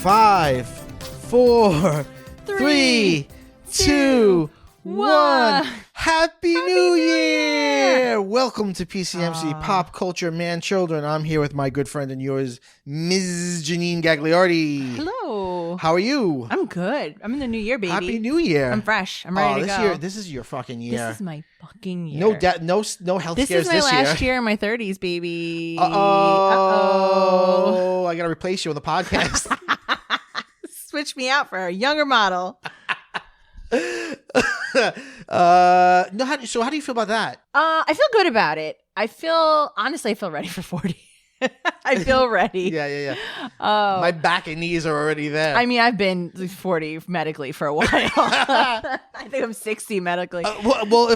5, 4, 3, 2, 1. Happy New Year! Welcome to PCMC Pop Culture Man Children. I'm here with my good friend and yours, Ms. Janine Gagliardi. Hello. How are you? I'm good. I'm in the new year, baby. Happy New Year. I'm fresh. I'm ready to go. This is your fucking year. This is my fucking year. No health This scares is my this year. last year in my 30s, baby. Uh-oh. I got to replace you on the podcast. Switch me out for a younger model. So how do you feel about that? I feel good about it. I feel ready for 40. I feel ready. Yeah. Oh. My back and knees are already there. I mean, I've been 40 medically for a while. I think I'm 60 medically. Well,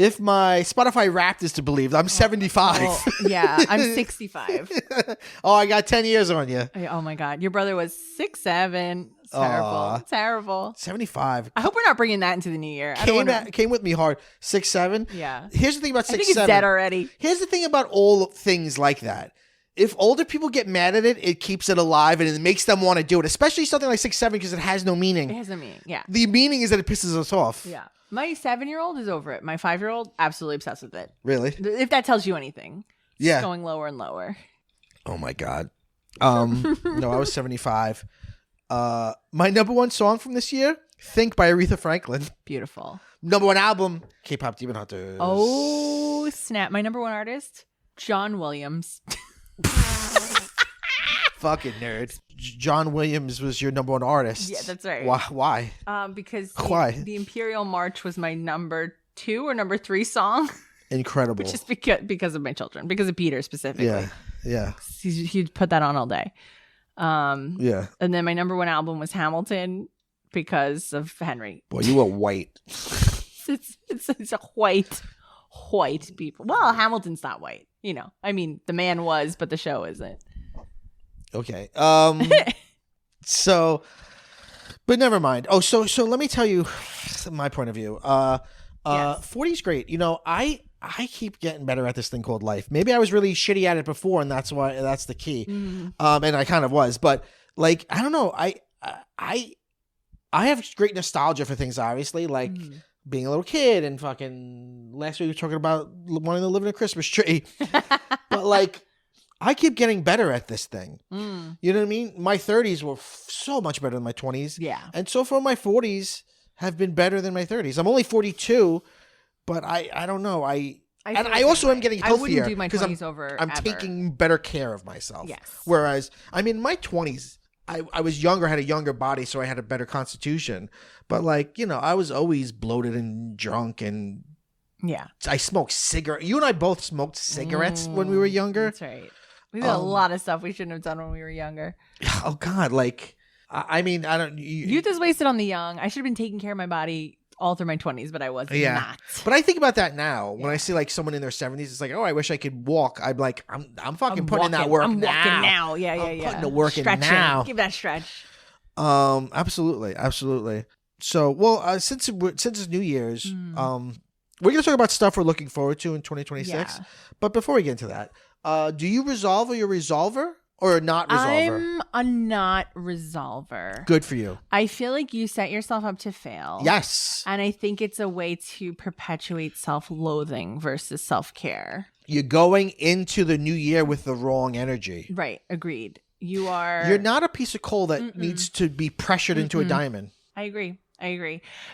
if my Spotify Wrapped is to believe, I'm 75. Well, yeah, I'm 65. Oh, I got 10 years on you. Oh my God. Your brother was 6'7". Terrible. Terrible. 75. I hope we're not bringing that into the new year. Came with me hard. 6'7". Yeah. Here's the thing about 6'7". I think it's dead already. Here's the thing about all things like that. If older people get mad at it, it keeps it alive and it makes them want to do it. Especially something like 6'7" because it has no meaning. It has no meaning. Yeah. The meaning is that it pisses us off. Yeah. My 7-year-old is over it. My 5-year-old, absolutely obsessed with it. Really? If that tells you anything. Yeah. It's going lower and lower. Oh my God. No, I was 75. My number one song from this year, Think by Aretha Franklin. Beautiful. Number one album, K-Pop Demon Hunters. Oh, snap. My number one artist, John Williams. Fucking nerd. John Williams was your number one artist. Yeah, that's right. Why? Because Why? The Imperial March was my number 2 or number 3 song. Incredible. Which is because of my children, because of Peter specifically. Yeah. He'd put that on all day. Yeah. And then my number 1 album was Hamilton because of Henry. Boy, you were white. It's a white people. Well, Hamilton's not white. You know, I mean, the man was, but the show isn't. Okay. So, but never mind. Oh, so let me tell you my point of view. Yes. 40 is great. You know, I keep getting better at this thing called life. Maybe I was really shitty at it before, and that's the key. Mm-hmm. And I kind of was, but like, I don't know. I have great nostalgia for things, obviously, like being a little kid and fucking last week we were talking about wanting to live in a Christmas tree. But like, I keep getting better at this thing. You know what I mean? My 30s were so much better than my 20s. Yeah. And so far my 40s have been better than my 30s. I'm only 42, but I don't know. I also am getting healthier. I wouldn't do my 20s I'm ever. taking better care of myself. Yes. Whereas, I mean, my 20s, I was younger, had a younger body, so I had a better constitution. But like, you know, I was always bloated and drunk, and yeah, I smoked cigarettes. You and I both smoked cigarettes when we were younger. That's right. We did a lot of stuff we shouldn't have done when we were younger. Oh God, like, I mean, I don't. Youth is wasted on the young. I should have been taking care of my body all through my 20s, but I was not. But I think about that now. When I see like someone in their 70s, it's like, oh, I wish I could walk. I'm like, I'm fucking putting in that work now. I'm walking now. Yeah. I'm putting the work in Stretching. now. Give that stretch. Absolutely. So, well, since it's New Year's, we're gonna talk about stuff we're looking forward to in 2026. Yeah. But before we get into that, do you resolve or you're a resolver or a not resolver? I'm a not resolver. Good for you. I feel like you set yourself up to fail. Yes. And I think it's a way to perpetuate self-loathing versus self-care. You're going into the new year with the wrong energy. Right. Agreed. You're not a piece of coal that needs to be pressured into a diamond. I agree.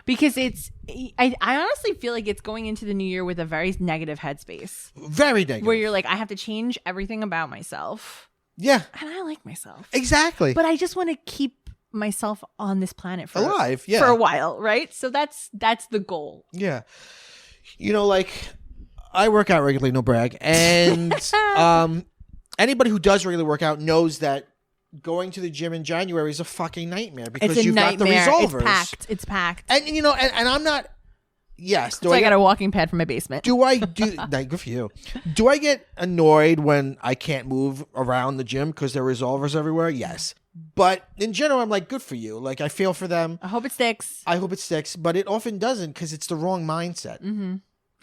Because I honestly feel like it's going into the new year with a very negative headspace. Very negative. Where you're like, I have to change everything about myself. Yeah. And I like myself. Exactly. But I just want to keep myself on this planet for a while, right? So that's the goal. Yeah. You know, like, I work out regularly, no brag. And anybody who does regularly work out knows that going to the gym in January is a fucking nightmare because you've got the resolvers. It's packed. And you know, and I'm not. Yes. So I got a walking pad from my basement. Good for you. Do I get annoyed when I can't move around the gym because there are resolvers everywhere? Yes. But in general, I'm like, good for you. Like, I feel for them. I hope it sticks. But it often doesn't because it's the wrong mindset. Mm-hmm.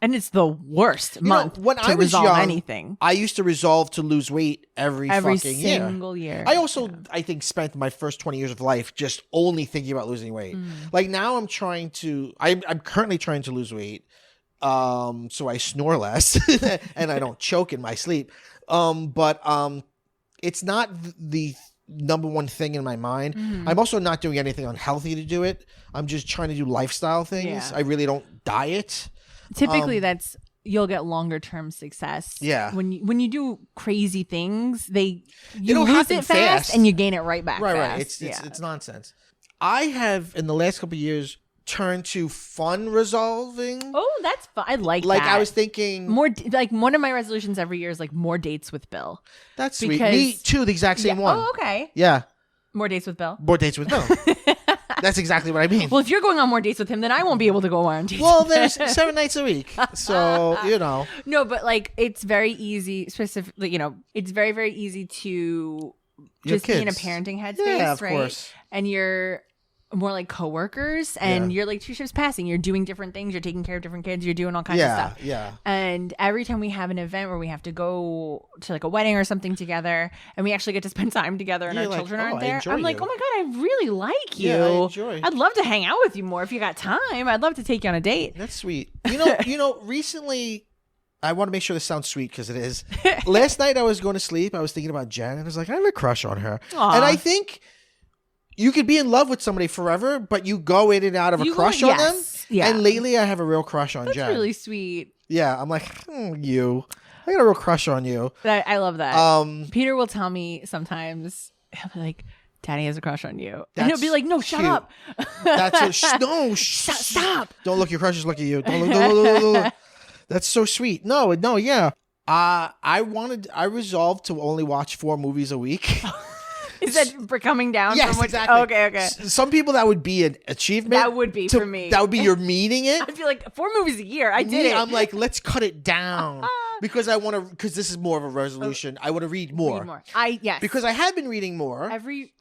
And it's the worst month when to I was resolve young, anything. I used to resolve to lose weight every fucking single year. I also, I think, spent my first 20 years of life just only thinking about losing weight. Like now I'm currently trying to lose weight. So I snore less and I don't choke in my sleep. But it's not the number one thing in my mind. I'm also not doing anything unhealthy to do it. I'm just trying to do lifestyle things. Yeah. I really don't diet. Typically, you'll get longer term success. Yeah. When you do crazy things, you It'll lose happen it fast fast. and you gain it right back. Right. fast. It's nonsense. I have in the last couple of years turned to fun resolving. Oh, that's fun. I like Like that. I was thinking, more like one of my resolutions every year is like more dates with Bill. that's sweet. because- Me too. The exact same one. Oh, okay. Yeah. More dates with Bill. More dates with Bill. That's exactly what I mean. Well, if you're going on more dates with him, then I won't be able to go on dates. Well, with there's him. 7 nights a week. So, No, but like it's very easy, specifically, it's very, very easy to Your just be in a kids. parenting headspace, Yeah, of right? course. And you're more like coworkers and Yeah. you're like 2 shifts passing. You're doing different things. You're taking care of different kids. You're doing all kinds of Yeah, stuff. yeah. And every time we have an event where we have to go to like a wedding or something together and we actually get to spend time together and You're our like, children "Oh, aren't I there, enjoy I'm like, you." oh my God, I really like you. Yeah, I enjoy. I'd love to hang out with you more if you got time. I'd love to take you on a date. That's sweet. Recently, I want to make sure this sounds sweet because it is. Last night I was going to sleep. I was thinking about Jen and I was like, I have a crush on her. Aw. And I think you could be in love with somebody forever, but you go in and out of a You go- crush on them. yes, yeah. And lately I have a real crush on That's Jen. really sweet. Yeah, I'm like, you. I got a real crush on you. I love that. Um, Peter will tell me sometimes, he'll be like, Daddy has a crush on you. And he'll be That's like, no, shut cute. up. no, Stop. Don't look. Your crushes look at you. Don't look. That's so sweet. No, yeah. I resolved to only watch 4 movies a week. Is that for coming down? Yes, from what, exactly. Oh, okay. Some people that would be an achievement. That would be for me. That would be your meeting it. I feel like 4 movies a year. I did it. I'm like, let's cut it down because I want to. Because this is more of a resolution. I want to read more. Read more. Yes. Because I have been reading more.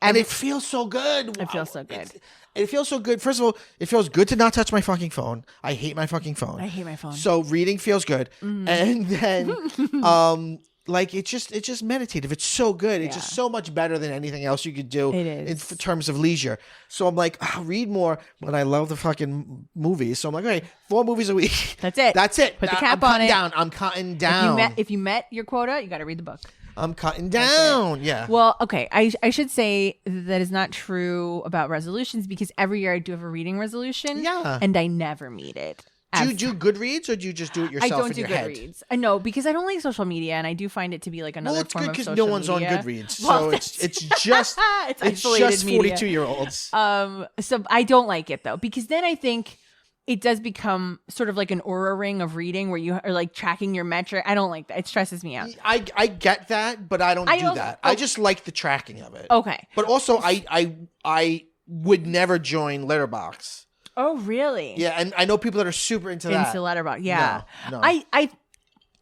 And it feels so good. It feels so good. It feels so good. First of all, it feels good to not touch my fucking phone. I hate my fucking phone. I hate my phone. So reading feels good. And then like it's just meditative. It's so good. It's just so much better than anything else you could do It is. in terms of leisure. So I'm like, read more, but I love the fucking movies. So I'm like, okay, 4 movies a week. That's it. That's it. Put the I'm cap cutting on it. down. I'm cutting down. If you met your quota, you got to read the book. I'm cutting down. Yeah. Well, okay. I should say that is not true about resolutions because every year I do have a reading resolution. Yeah. And I never meet it. Do you do Goodreads or do you just do it yourself I don't in do your head? Goodreads. I know because I don't like social media, and I do find it to be like another Well, it's form good of because social no one's media. on Goodreads, Well, so it's just it's it's isolated just media. 42-year-olds. So I don't like it though because then I think it does become sort of like an aura ring of reading where you are like tracking your metric. I don't like that. It stresses me out. I get that, but I don't I do don't- that. oh. I just like the tracking of it. Okay. But also, I would never join Letterboxd. Oh, really? Yeah, and I know people that are super into that. Into Letterboxd. Yeah. No. I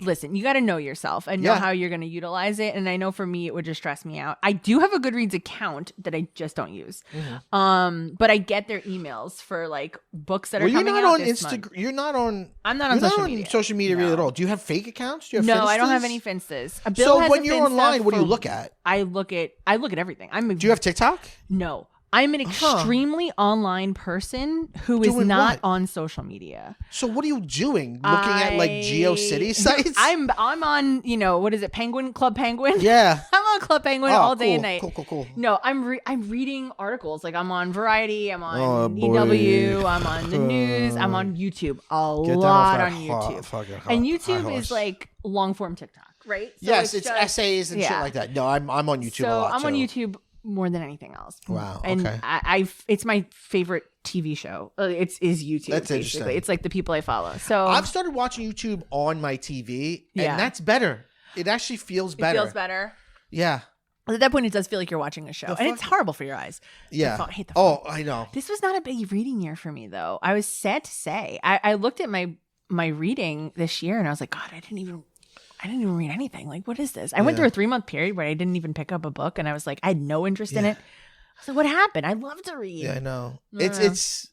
listen, you got to know yourself and know Yeah. how you're going to utilize it. And I know for me, it would just stress me out. I do have a Goodreads account that I just don't use. But I get their emails for like books that Well, are you're coming not out on this month. Instagram. You're not on. I'm not on You're social not media. on social media really No. at all. Do you have fake accounts? Do you have No, I don't Finstas? have any Finstas. Bill So has when a you're Finsta online, what do you for- look at? I look at everything. Do you have TikTok? No. I'm an extremely online person who is Doing not what? on social media. So what are you doing? Looking at like GeoCity sites? I'm on, what is it? Club Penguin? Yeah. I'm on Club Penguin Oh, all day cool, and night. Cool. No, I'm reading articles. Like I'm on Variety, I'm on Oh, boy. EW, I'm on the news, I'm on YouTube. A Get that lot off on that YouTube. fucking And high YouTube horse. is like long form TikTok, right? So Yes, it's just- essays and shit yeah. like that. No, I'm on YouTube So a lot. I'm on too. YouTube more than anything else. Wow, And okay. it's my favorite TV show. Is YouTube. That's basically. interesting. It's like the people I follow. So I've started watching YouTube on my TV, and Yeah. that's better. It actually feels it better. feels better. Yeah, At that point, it does feel like you're watching a show, and it's horrible for your eyes. yeah. phone- I hate the Oh, I know. This was not a big reading year for me, though. I was sad to say. I looked at my reading this year, and I was like, God, I didn't even read anything. Like, what is this? I went through a 3-month period where I didn't even pick up a book, and I was like, I had no interest in it. I was like, what happened? I love to read. Yeah, I know. Yeah. It's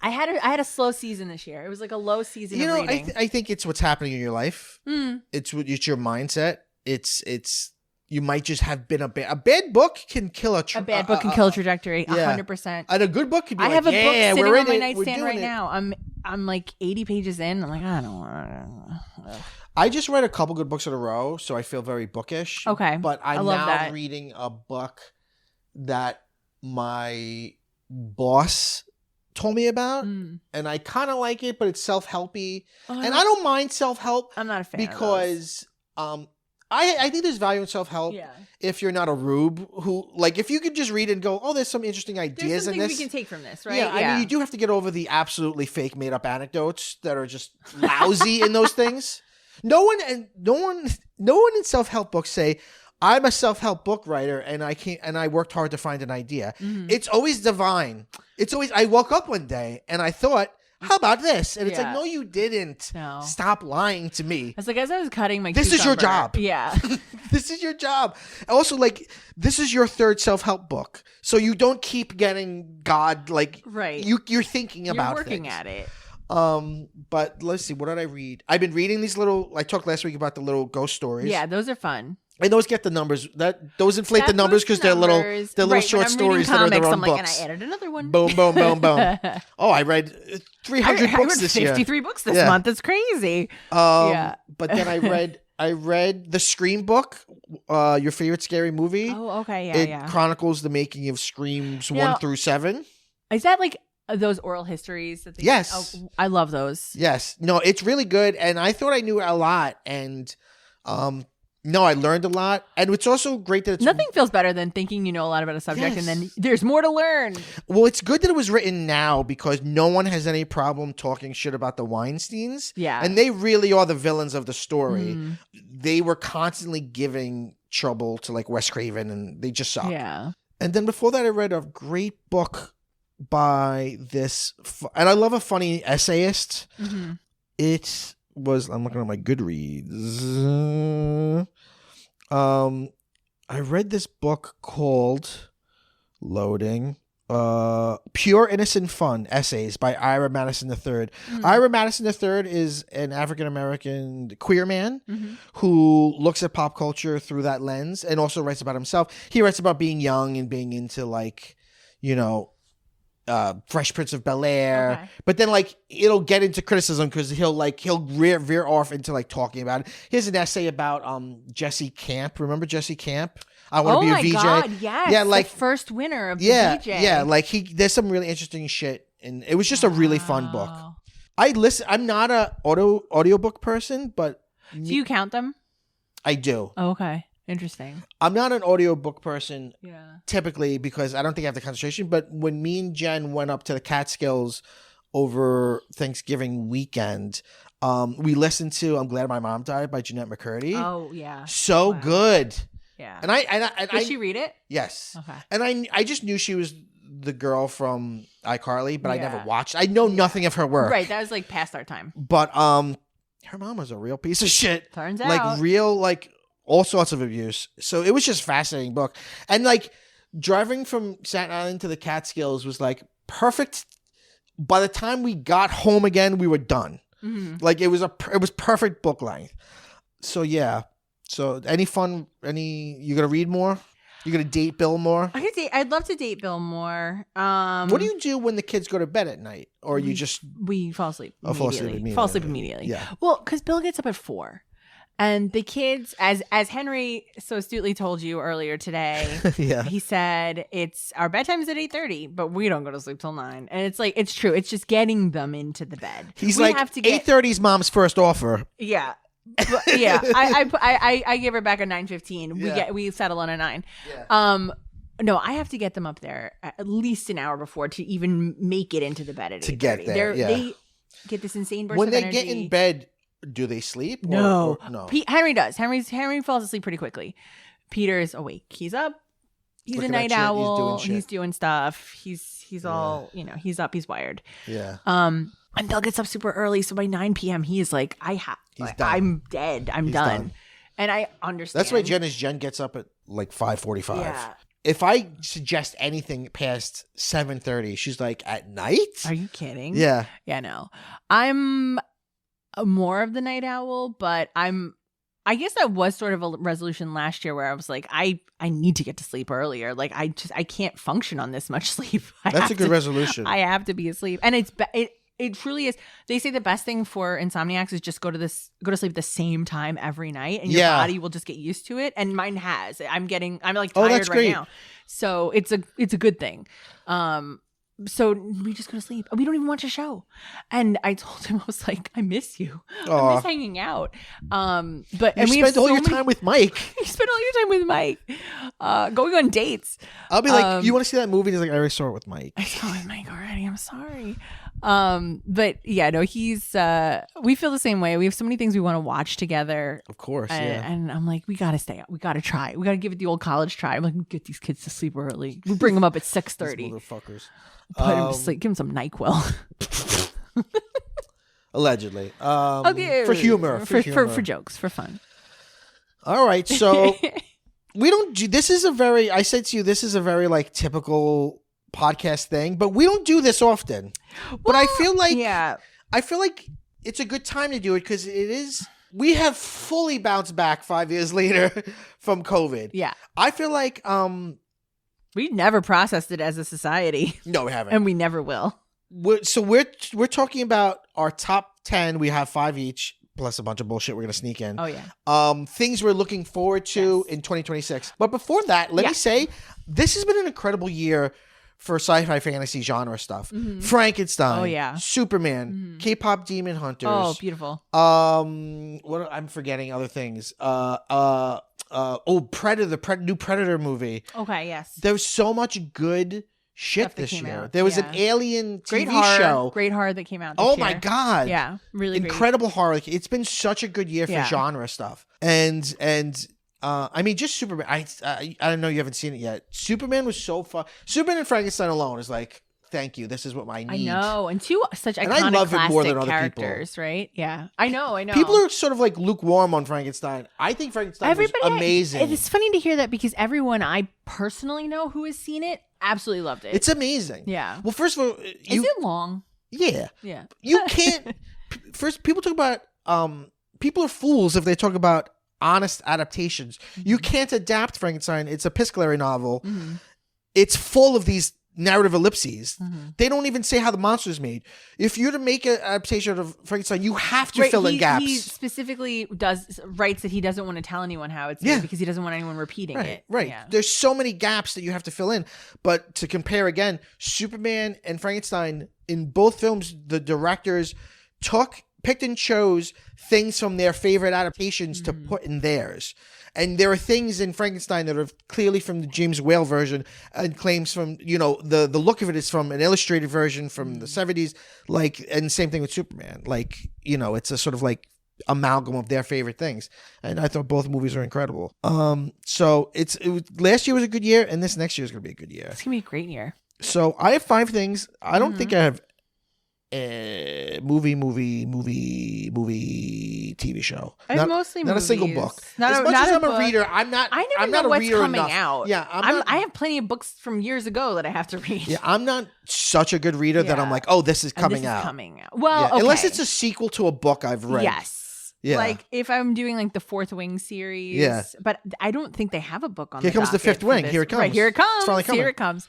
I had a slow season this year. It was like a low season. You of know, reading. I think it's what's happening in your life. It's your mindset. It's you might just have been a bad book can kill a bad book can kill a trajectory. 100%. And a good book could be. I have a book sitting we're on my in it, nightstand we're right doing it. now. I'm like 80 pages in. I'm like, I don't want to. I just read a couple good books in a row, so I feel very bookish. Okay. But I I'm love now that. reading a book that my boss told me about, and I kind of like it, but it's self-helpy. And I don't mind self-help. I'm not a fan because I think there's value in self-help if you're not a rube who, like, if you could just read and go, oh, there's some interesting ideas there's some in things this. we can take from this, right? Yeah, I mean, you do have to get over the absolutely fake made-up anecdotes that are just lousy in those things. No one in self-help books say, I'm a self-help book writer and I worked hard to find an idea. It's always divine. It's always, I woke up one day and I thought, how about this? And it's like, no, you didn't. No. Stop lying to me. It's like as I was cutting my This is your job. Yeah. This is your job. Also, like, this is your third self-help book. So you don't keep getting God, like, right. You're thinking about You're working things. at it. But let's see, what did I read? I've been reading these little, I talked last week about the little ghost stories. Yeah, those are fun. And those get the numbers. Those inflate the numbers because they're little short stories that are their own books. And I added another one. Boom, boom, boom, boom. Oh, I read 300 books this year. 53 books this month. That's crazy. But then I read the Scream book, your favorite scary movie. Oh, okay, It chronicles the making of Screams 1 through 7. Is that like those oral histories that they Yes. Oh, I love those. Yes. No, it's really good, and I thought I knew a lot, and no, I learned a lot, and it's also great that it's Nothing feels better than thinking you know a lot about a subject and then there's more to learn. Well, it's good that it was written now because no one has any problem talking shit about the Weinsteins. Yeah. And they really are the villains of the story. They were constantly giving trouble to like Wes Craven, and they just suck. Yeah. And then before that, I read a great book by this, and I love a funny essayist. It was, I'm looking at my Goodreads. I read this book called Loading. Pure Innocent Fun Essays by Ira Madison III. Ira Madison III is an African-American queer man who looks at pop culture through that lens and also writes about himself. He writes about being young and being into, like, you know, Fresh Prince of Bel-Air, but then like it'll get into criticism because he'll veer off into like talking about it. Here's an essay about Jesse Camp. Remember Jesse Camp? I want to be a VJ. Oh my God, yes. Yeah, like the first winner of the VJ. Yeah, like there's some really interesting shit, and it was just a really fun book. I'm not a audiobook person, but do you count them? I do. Oh, okay. Interesting. I'm not an audiobook person typically because I don't think I have the concentration. But when me and Jen went up to the Catskills over Thanksgiving weekend, we listened to "I'm Glad My Mom Died" by Jeanette McCurdy. Oh yeah, so good. Yeah. And I did she read it? Yes. Okay. And I just knew she was the girl from iCarly, but I never watched. I know nothing of her work. Right. That was like past our time. But her mom was a real piece of shit. Turns out. Like real all sorts of abuse. So it was just a fascinating book. And like driving from Staten Island to the Catskills was like perfect. By the time we got home again, we were done. Like it was perfect book length. So yeah. So you gonna read more? You gonna date Bill more? I'd love to date Bill more. What do you do when the kids go to bed at night? Or you just we fall asleep immediately. Fall asleep immediately. Yeah. Well, because Bill gets up at 4. And the kids, as Henry so astutely told you earlier today, he said our bedtime is at 8:30, but we don't go to sleep till 9. And it's like, it's true. It's just getting them into the bed. He's 8:30 is mom's first offer. Yeah. But, yeah. I give her back a 9:15. We settle on a 9. Yeah. No, I have to get them up there at least an hour before to even make it into the bed at 8:30. To get there. They get this insane burst of energy. When they get in bed, do they sleep? No. No. Henry does. Henry falls asleep pretty quickly. Peter's awake. He's up. He's a night owl. He's doing stuff. He's all, he's up. He's wired. Yeah. And Bill gets up super early. So by 9 p.m. he is like, I'm dead. I'm done. And I understand. That's why Jen gets up at like 5:45. Yeah. if I suggest anything past 7:30, she's like, at night? Are you kidding? Yeah. Yeah, no. I'm more of the night owl, but I guess that was sort of a resolution last year where I was like, I need to get to sleep earlier. Like I can't function on this much sleep. That's a good resolution. I have to be asleep, and it truly is. They say the best thing for insomniacs is just go to sleep at the same time every night, and your body will just get used to it. And mine has. I'm like tired right now, so it's a good thing. So we just go to sleep. We don't even watch a show. And I told him, I was like, I miss you. I miss hanging out. But you spent all your time with Mike. You spent all your time with Mike. Going on dates. I'll be like, you want to see that movie? He's like, I already saw it with Mike. I saw it with Mike already. I'm sorry. But yeah, no, we feel the same way. We have so many things we want to watch together. Of course, And I'm like, we got to stay up. We got to try. We got to give it the old college try. I'm like, get these kids to sleep early. We bring them up at 6:30. Motherfuckers. Put him to sleep. Give him some NyQuil. Allegedly. Okay. For humor. For jokes. For fun. All right. So we don't do, this is a very, I said to you, this is a very like typical podcast thing, but we don't do this often. But I feel like it's a good time to do it because we have fully bounced back 5 years later from COVID. Yeah. I feel like, we never processed it as a society. No, we haven't. And we never will. We're talking about our top 10. We have 5 each, plus a bunch of bullshit we're going to sneak in. Oh, yeah. Things we're looking forward to in 2026. But before that, let me say, this has been an incredible year for sci-fi fantasy genre stuff. Mm-hmm. Frankenstein. Oh, yeah. Superman. Mm-hmm. K-pop Demon Hunters. Oh, beautiful. What I'm forgetting other things. Predator, the new Predator movie. Okay, yes. There was so much good shit this year. There was an Alien TV show. Great horror that came out this year. My God. Yeah, really incredible horror. It's been such a good year for genre stuff. And I mean, just Superman. I don't know, you haven't seen it yet. Superman was so fun. Superman and Frankenstein alone is like, thank you. This is what I need. I know. And two such iconic I love it more than other characters, people. Right? Yeah. I know. People are sort of like lukewarm on Frankenstein. I think Frankenstein was amazing. It's funny to hear that because everyone I personally know who has seen it absolutely loved it. It's amazing. Yeah. Well, first of all, is it long? Yeah. Yeah. You can't. First, people talk about. People are fools if they talk about honest adaptations. Mm-hmm. You can't adapt Frankenstein. It's a epistolary novel. Mm-hmm. It's full of these narrative ellipses. Mm-hmm. They don't even say how the monster is made. If you're to make an adaptation of Frankenstein, you have to fill in gaps. He specifically writes that he doesn't want to tell anyone how it's made because he doesn't want anyone repeating it. Right. Yeah. There's so many gaps that you have to fill in. But to compare again, Superman and Frankenstein, in both films, the directors picked and chose things from their favorite adaptations to put in theirs. And there are things in Frankenstein that are clearly from the James Whale version and claims from, the look of it is from an illustrated version from the 70s. And same thing with Superman. It's a sort of like amalgam of their favorite things. And I thought both movies are incredible. So last year was a good year, and this next year is going to be a good year. It's going to be a great year. So I have 5 things. I don't think I have movie, TV show. It's mostly not movies. A single book. As much as I'm a reader, I'm not. I never I'm know not what's a reader coming enough. out. Yeah, I have plenty of books from years ago that I have to read. Yeah, I'm not such a good reader that I'm like, oh, this is coming out. Well, okay. Unless it's a sequel to a book I've read. Yes. Yeah. Like if I'm doing like the Fourth Wing series. Yeah. But I don't think they have a book on. Here comes the Fifth Wing. Here it comes. Right, here it comes. It's finally coming. Here it comes.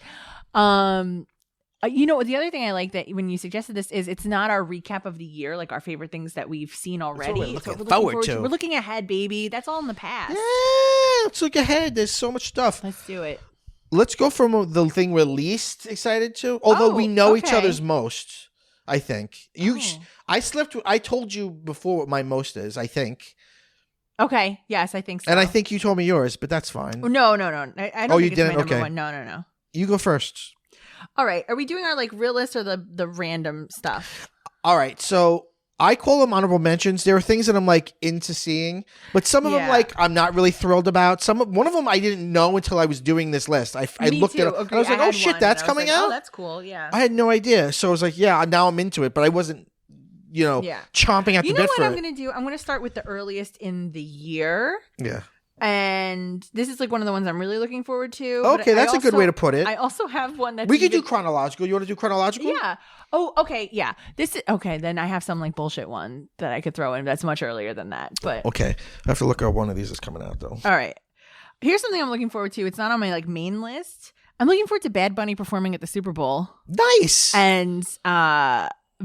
The other thing I like that when you suggested this is it's not our recap of the year, like our favorite things that we've seen already. That's what we're looking forward to. We're looking ahead, baby. That's all in the past. Yeah, let's look ahead. There's so much stuff. Let's do it. Let's go from the thing we're least excited to, although we know each other's most, I think. I told you before what my most is, I think. Okay. Yes, I think so. And I think you told me yours, but that's fine. No. I don't think you it's didn't? my number Okay. one. No. You go first. All right. Are we doing our real list or the random stuff? All right. So I call them honorable mentions. There are things that I'm into seeing, but some of them I'm not really thrilled about. One of them I didn't know until I was doing this list. I looked at it. I was like, oh shit, that's coming out. Oh, that's cool. Yeah. I had no idea. So I was like, yeah, now I'm into it, but I wasn't, chomping at the bit for it. You know what I'm going to do? I'm going to start with the earliest in the year. Yeah. And this is like one of the ones I'm really looking forward to. Okay, that's a good way to put it. I also have one that's we could do chronological. You want to do chronological? Yeah. Oh, okay. Yeah. This is okay. Then I have some like bullshit one that I could throw in. That's much earlier than that. But okay, I have to look at one of these that's coming out though. All right. Here's something I'm looking forward to. It's not on my like main list. I'm looking forward to Bad Bunny performing at the Super Bowl. Nice. And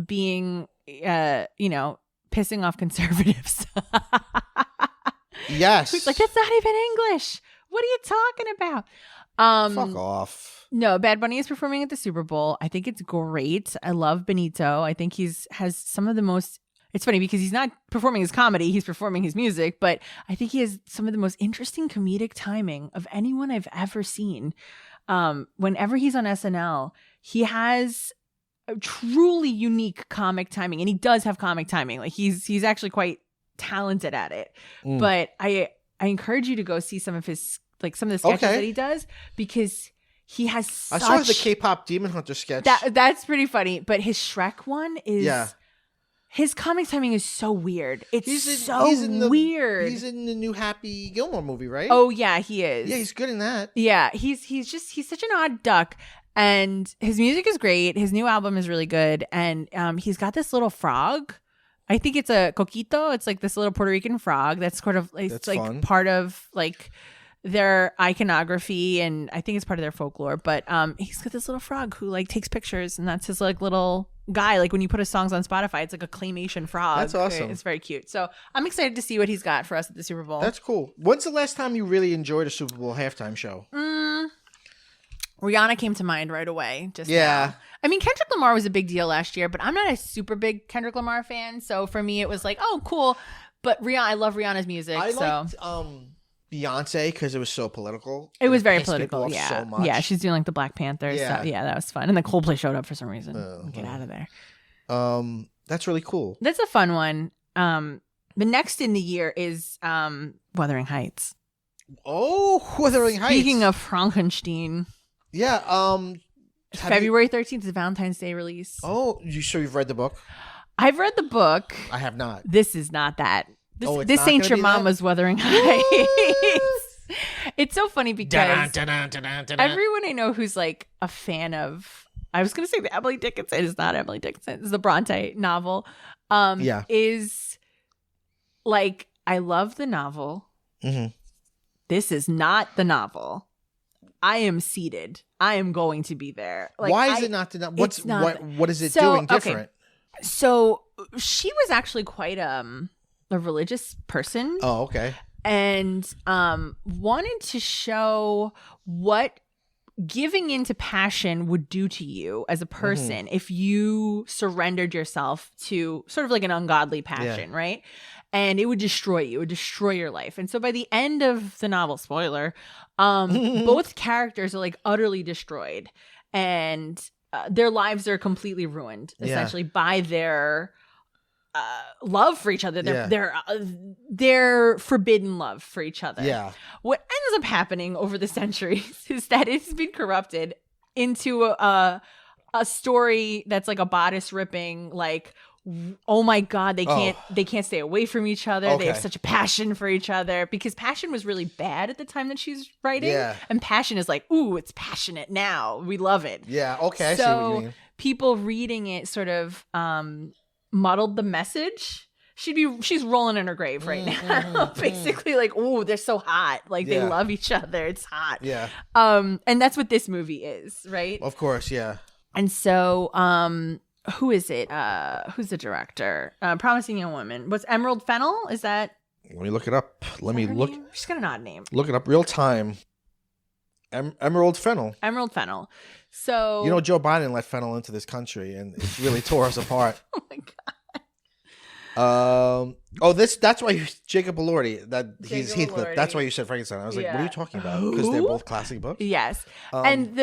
being pissing off conservatives. Yes. Who's like, that's not even English. What are you talking about? Fuck off. No, Bad Bunny is performing at the Super Bowl. I think it's great. I love Benito. I think has some of the most. It's funny because he's not performing his comedy, he's performing his music, but I think he has some of the most interesting comedic timing of anyone I've ever seen. Whenever he's on SNL, he has a truly unique comic timing, and he does have comic timing. Like he's actually quite talented at it. But I encourage you to go see some of his some of the sketches that he does, because he has such... I saw the K-pop Demon Hunter sketch. That's pretty funny, but his Shrek one is his comic timing is so weird. It's weird. He's in the new Happy Gilmore movie, right? Oh yeah, he is. Yeah, he's good in that. Yeah, he's such an odd duck. And his music is great. His new album is really good. And he's got this little frog. I think it's a coquito. It's like this little Puerto Rican frog that's sort of fun. Part of like their iconography, and I think it's part of their folklore. But he's got this little frog who like takes pictures, and that's his like little guy. Like when you put his songs on Spotify, it's like a claymation frog. That's awesome. It's very cute. So I'm excited to see what he's got for us at the Super Bowl. That's cool. When's the last time you really enjoyed a Super Bowl halftime show? Rihanna came to mind right away. Now. I mean, Kendrick Lamar was a big deal last year, but I'm not a super big Kendrick Lamar fan. So for me, it was like, oh, cool. But I love Rihanna's music. I liked Beyonce because it was so political. It was very political. Yeah. So much. Yeah. She's doing like the Black Panther stuff. Yeah, that was fun. And then Coldplay showed up for some reason. Get out of there. That's really cool. That's a fun one. The next in the year is Wuthering Heights. Oh, Wuthering Heights. Speaking of Frankenstein. Yeah. February 13th is a Valentine's Day release. Oh, you've read the book? I've read the book. I have not. This is not that. This not ain't your mama's that? Wuthering Heights. It's so funny because everyone I know who's like a fan of, I was going to say the Emily Dickinson. It's not Emily Dickinson. It's the Bronte novel. Is like, I love the novel. Mm-hmm. This is not the novel. I am seated. I am going to be there. Like, why is it not the novel? What is it doing different? Okay. So she was actually quite a religious person. Oh, okay. And wanted to show what giving into passion would do to you as a person if you surrendered yourself to sort of like an ungodly passion, right? And it would destroy you. It would destroy your life. And so by the end of the novel, spoiler, both characters are like utterly destroyed, and their lives are completely ruined essentially by their love for each other, their forbidden love for each other. Yeah. What ends up happening over the centuries is that it's been corrupted into a story that's like a bodice ripping, like, oh my God, they can't stay away from each other. Okay. They have such a passion for each other, because passion was really bad at the time that she's writing. Yeah. And passion is like, ooh, it's passionate now. We love it. Yeah. Okay. So I see what you mean. People reading it sort of muddled the message. She's rolling in her grave right now. Basically like, ooh, they're so hot. Like they love each other. It's hot. Yeah. And that's what this movie is, right? Of course, yeah. And so who is it? Who's the director? Promising Young Woman. What's Emerald Fennell? Is that? Let me look it up. She's got an odd name. Look it up real time. Emerald Fennell. Emerald Fennell. So Joe Biden let Fennell into this country, and it really tore us apart. Oh my God. That's why Jacob Elordi. He's Heathcliff. That's why you said Frankenstein. I was like, what are you talking about? Because they're both classic books. Yes, and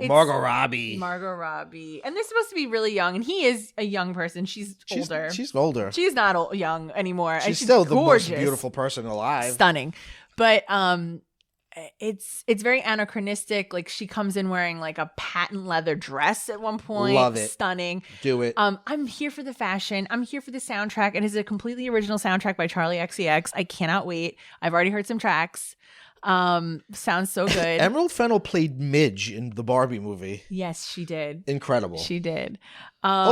Margot Robbie, and they're supposed to be really young, and he is a young person. She's older. She's older. She's not young anymore. She's still gorgeous. The most beautiful person alive. Stunning, but it's very anachronistic. Like she comes in wearing like a patent leather dress at one point. Love it. Stunning. Do it. I'm here for the fashion. I'm here for the soundtrack. It is a completely original soundtrack by Charlie XCX. I cannot wait. I've already heard some tracks. Sounds so good. Emerald Fennell played Midge in the Barbie movie. Yes, she did. Incredible. She did.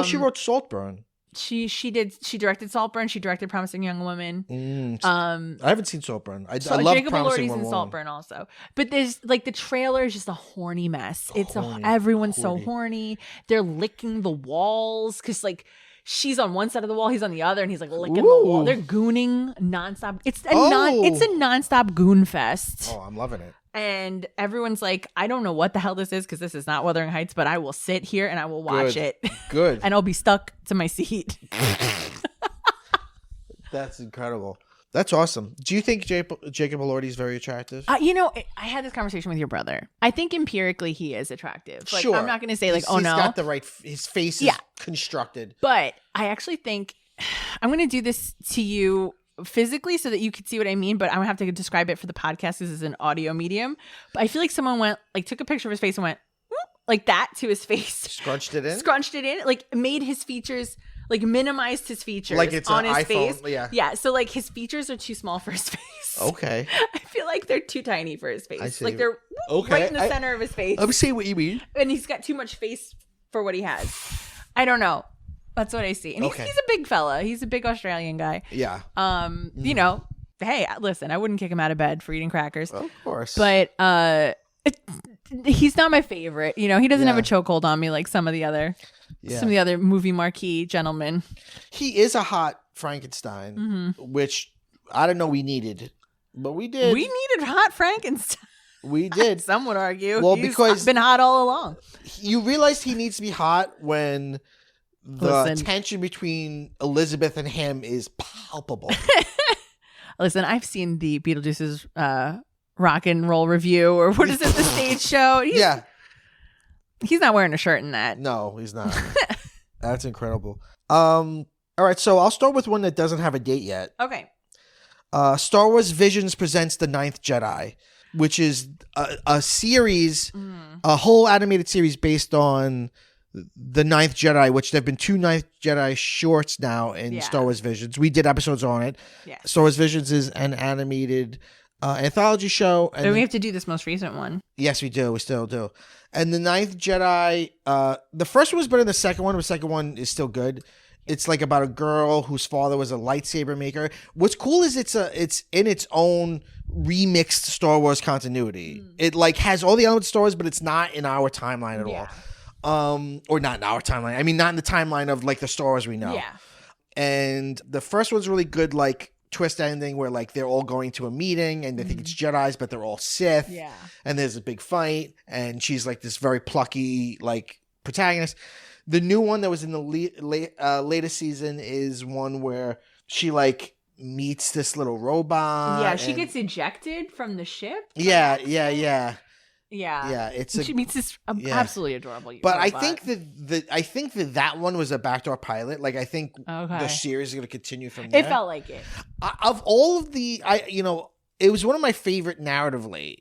She wrote Saltburn. She did. She directed Saltburn. She directed Promising Young Woman. I haven't seen Saltburn. I love Jacob Promising Elordi's Young in Woman. Saltburn also. But there's like the trailer is just a horny mess. Everyone's so horny. They're licking the walls because like she's on one side of the wall, he's on the other, and he's like licking the wall. They're gooning nonstop. It's a nonstop goon fest. Oh, I'm loving it. And everyone's like, I don't know what the hell this is because this is not Wuthering Heights, but I will sit here and I will watch it. Good. And I'll be stuck to my seat. That's incredible. That's awesome. Do you think Jacob Elordi is very attractive? I had this conversation with your brother. I think empirically he is attractive. Like, sure. I'm not going to say like, He's got the right. His face is constructed. But I actually think I'm going to do this to you physically so that you could see what I mean, but I'm gonna have to describe it for the podcast. This is an audio medium. But I feel like someone went like took a picture of his face and went like that to his face, scrunched it in, like made his features, like minimized his features, like it's on his iPhone, face. Yeah. So like his features are too small for his face. Okay. I feel like they're too tiny for his face. I see. Like they're right in the center of his face. I'm seeing what you mean. And he's got too much face for what he has. I don't know. That's what I see. And he's a big fella. He's a big Australian guy. Yeah. You know, hey, listen, I wouldn't kick him out of bed for eating crackers. Of course. But he's not my favorite. You know, he doesn't have a chokehold on me like some of the other movie marquee gentlemen. He is a hot Frankenstein, which I don't know we needed, but we did. We needed hot Frankenstein. We did. Some would argue. Well, he's because been hot all along. You realize he needs to be hot when the tension between Elizabeth and him is palpable. Listen, I've seen the Beetlejuice's rock and roll review, or what is it, the stage show? He's not wearing a shirt in that. No, he's not. That's incredible. All right, so I'll start with one that doesn't have a date yet. Okay. Star Wars Visions presents The Ninth Jedi, which is a series, a whole animated series based on The Ninth Jedi, which there have been 2 Ninth Jedi shorts now in Star Wars Visions. We did episodes on it. Yeah. Star Wars Visions is an animated anthology show. And we have to do this most recent one. Yes, we do. We still do. And The Ninth Jedi, the first one was better than the second one. The second one is still good. It's like about a girl whose father was a lightsaber maker. What's cool is it's in its own remixed Star Wars continuity. It like has all the elements of Star Wars, but it's not in our timeline at all. Or not in our timeline. I mean, not in the timeline of like the Star Wars we know. Yeah. And the first one's really good, like twist ending where like they're all going to a meeting and they think it's Jedis, but they're all Sith. Yeah. And there's a big fight, and she's like this very plucky like protagonist. The new one that was in the latest season is one where she like meets this little robot. Yeah, she gets ejected from the ship. Yeah. She meets this absolutely adorable. But robot. I think that one was a backdoor pilot. Like I think the series is going to continue from there. It felt like it. Of all of the, it was one of my favorite narratively.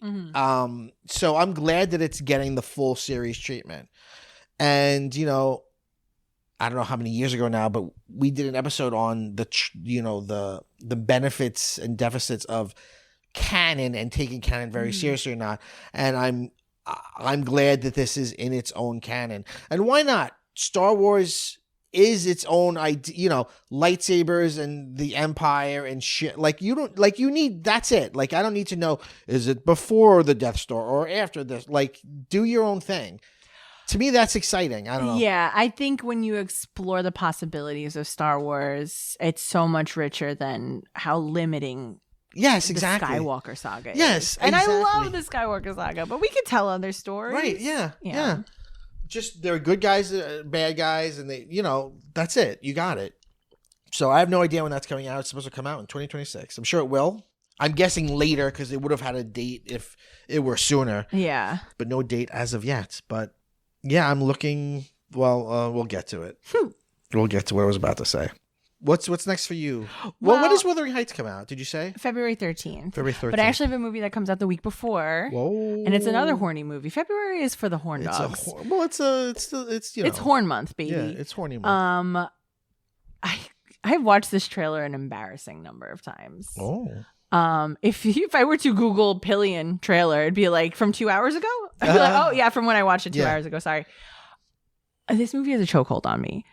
So I'm glad that it's getting the full series treatment. And I don't know how many years ago now, but we did an episode on the benefits and deficits of canon and taking canon very seriously or not. And I'm glad that this is in its own canon. And why not? Star Wars is its own idea, lightsabers and the Empire and shit. Like you need, that's it. Like I don't need to know, is it before the Death Star or after this? Like do your own thing. To me, that's exciting. I don't know. Yeah, I think when you explore the possibilities of Star Wars, it's so much richer than how limiting Yes, exactly. The Skywalker saga. Yes, and I love the Skywalker saga, but we could tell other stories. Right? Yeah. Just they're good guys, bad guys, and they, that's it. You got it. So I have no idea when that's coming out. It's supposed to come out in 2026. I'm sure it will. I'm guessing later because they would have had a date if it were sooner. Yeah. But no date as of yet. But yeah, I'm looking. Well, we'll get to it. We'll get to what I was about to say. What's next for you? Well, when Well- does Wuthering Heights come out? Did you say February 13th. February 13th? But I actually have a movie that comes out the week before. Whoa. And it's another horny movie. February is for the horn It's dogs. it's you know. It's horn month, baby. Yeah, it's horny month. I've watched this trailer an embarrassing number of times. Oh. If I were to Google Pillion trailer, it'd be like from 2 hours ago. I'd be like, oh yeah, from when I watched it 2 hours ago. Sorry. This movie has a chokehold on me.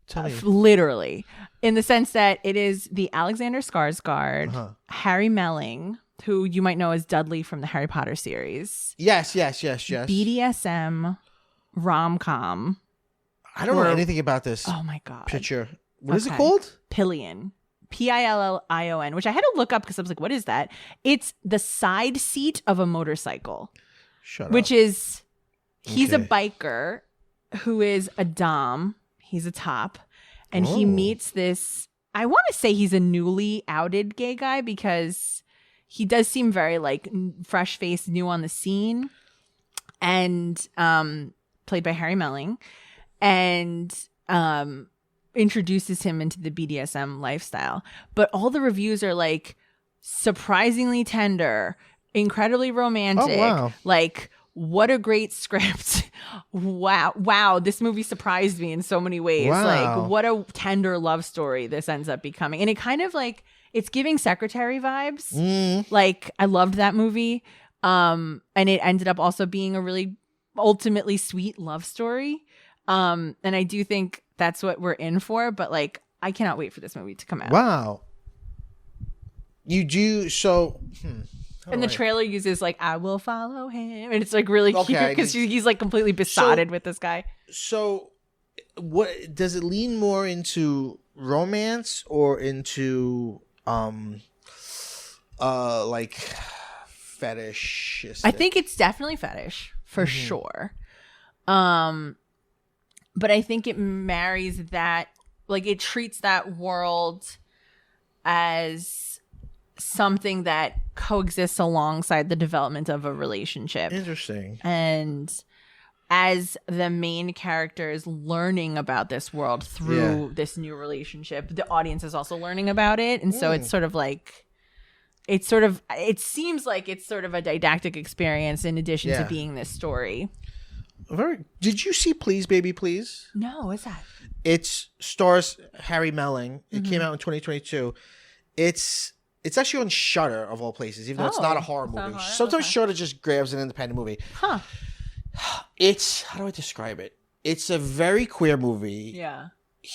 Tell me. Literally, in the sense that it is the Alexander Skarsgård, Harry Melling, who you might know as Dudley from the Harry Potter series. Yes. BDSM rom-com. I don't know anything about this Oh my god. picture. What is it called? Pillion. Pillion, which I had to look up because I was like, what is that? It's the side seat of a motorcycle. Shut up. Which is, he's a Okay. biker who is a dom. He's a top. And he Oh. meets this, I want to say he's a newly outed gay guy because he does seem very like fresh faced, new on the scene. And played by Harry Melling. And introduces him into the BDSM lifestyle. But all the reviews are like surprisingly tender, incredibly romantic. Oh, wow. Like, what a great script. Wow, this movie surprised me in so many ways. Wow. Like, what a tender love story this ends up becoming. And it kind of like, it's giving Secretary vibes. Like, I loved that movie. And it ended up also being a really ultimately sweet love story. And I do think that's what we're in for, but like, I cannot wait for this movie to come out. Wow. You do so. And the trailer uses like, I will follow him. And it's like really cute Okay, because he's like completely besotted with this guy. So, what does it lean more into romance or into like fetish? I think it's definitely fetish for sure. But I think it marries that, like it treats that world as something that coexists alongside the development of a relationship. Interesting. And as the main character is learning about this world through this new relationship, the audience is also learning about it. And so it's sort of like, it seems like it's sort of a didactic experience in addition to being this story. Did you see Please Baby Please? No, what's that? It stars Harry Melling. It came out in 2022. It's actually on Shudder of all places, even though it's not a horror movie. Sometimes Shudder just grabs an independent movie. Huh. It's, how do I describe it? It's a very queer movie. Yeah.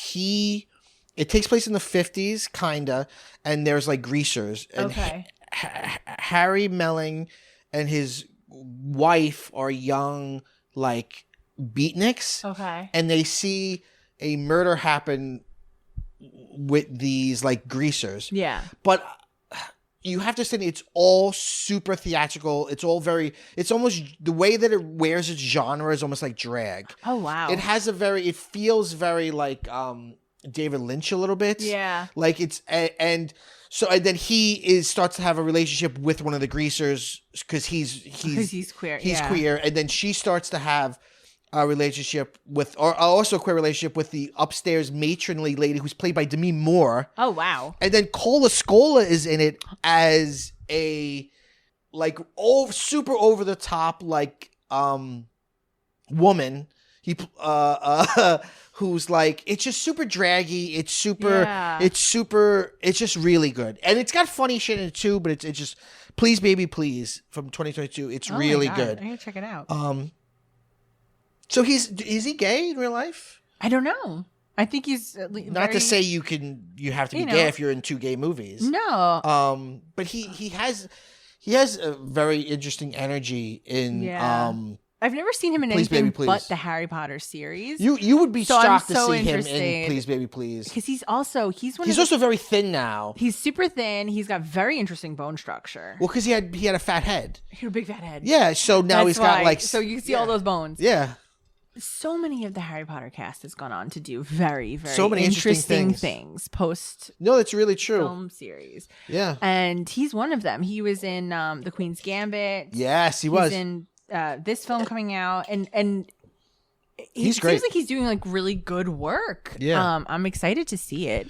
It takes place in the 50s, kinda, and there's like greasers. And Okay. Harry Melling and his wife are young, like beatniks. Okay. And they see a murder happen with these like greasers. Yeah. But you have to say it's all super theatrical. It's almost the way that it wears its genre is almost like drag. Oh, wow. It feels very like David Lynch a little bit. Yeah. Like it's, and then he starts to have a relationship with one of the greasers because he's queer. He's queer. And then she starts to have a relationship with, or also a queer relationship with the upstairs matronly lady who's played by Demi Moore. Oh, wow. And then Cola Scola is in it as a like super over the top like woman. He who's like, it's just super draggy. It's just really good. And it's got funny shit in it too, but it's just Please Baby Please from 2022. It's really good. I gotta check it out. So is he gay in real life? I don't know. I think he's Not to say you have to be gay if you're in two gay movies. No. But he has a very interesting energy in I've never seen him in Please, anything Baby, Please. but the Harry Potter series. You would be So I'm shocked to so see him in interested. Please Baby Please. Because he's also very thin now. He's super thin. He's got very interesting bone structure. Well, because he had a fat head. He had a big fat head. Yeah, so now That's he's got why. like So you can see all those bones. Yeah. So many of the Harry Potter cast has gone on to do very, very So many interesting things post No, that's really true. film series. Yeah. And he's one of them. He was in The Queen's Gambit. Yes, he was. He's in this film coming out, and He's it great. seems like he's doing like really good work. Yeah. I'm excited to see it.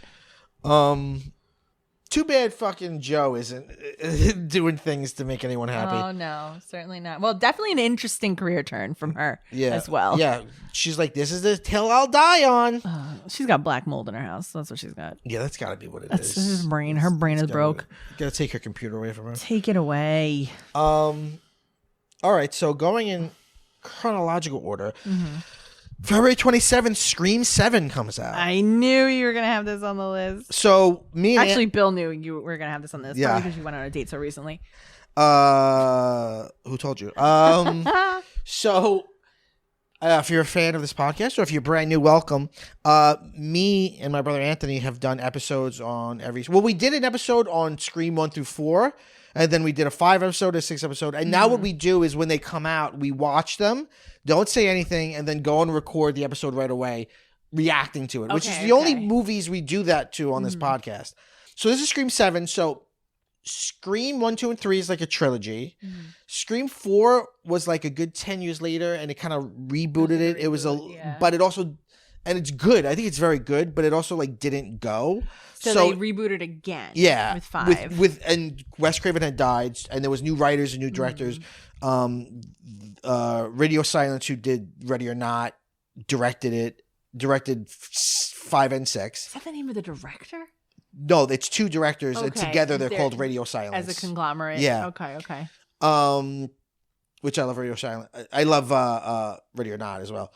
Too bad fucking Joe isn't doing things to make anyone happy. Oh no, certainly not. Well, definitely an interesting career turn from her as well. Yeah, she's like, this is the hill I'll die on. She's got black mold in her house. That's what she's got. Yeah, that's got to be what it That's is. his brain. Her brain is broke. Gotta take her computer away from her. Take it away. All right, so going in chronological order. February 27th, Scream 7 comes out. I knew you were going to have this on the list. So me and Actually, Bill knew you were going to have this on the list. Yeah. Probably because you went on a date so recently. Who told you? So if you're a fan of this podcast or if you're brand new, welcome. Me and my brother Anthony have done episodes on we did an episode on Scream 1 through 4, and then we did a 5 episode, a 6 episode, and now what we do is when they come out, we watch them, don't say anything, and then go and record the episode right away, reacting to it, which is the only movies we do that to on this podcast. So this is Scream 7. So Scream 1, 2, and 3 is like a trilogy. Scream 4 was like a good 10 years later, and it kind of rebooted it. It was but it also, and it's good. I think it's very good, but it also like didn't go. So they rebooted again. Yeah, with 5. And Wes Craven had died, and there was new writers and new directors. Radio Silence, who did Ready or Not, directed 5 and 6. Is that the name of the director? No, it's 2 directors, and together they're called Radio Silence. As a conglomerate. Yeah. Okay. Which I love Radio Silence. I love Ready or Not as well.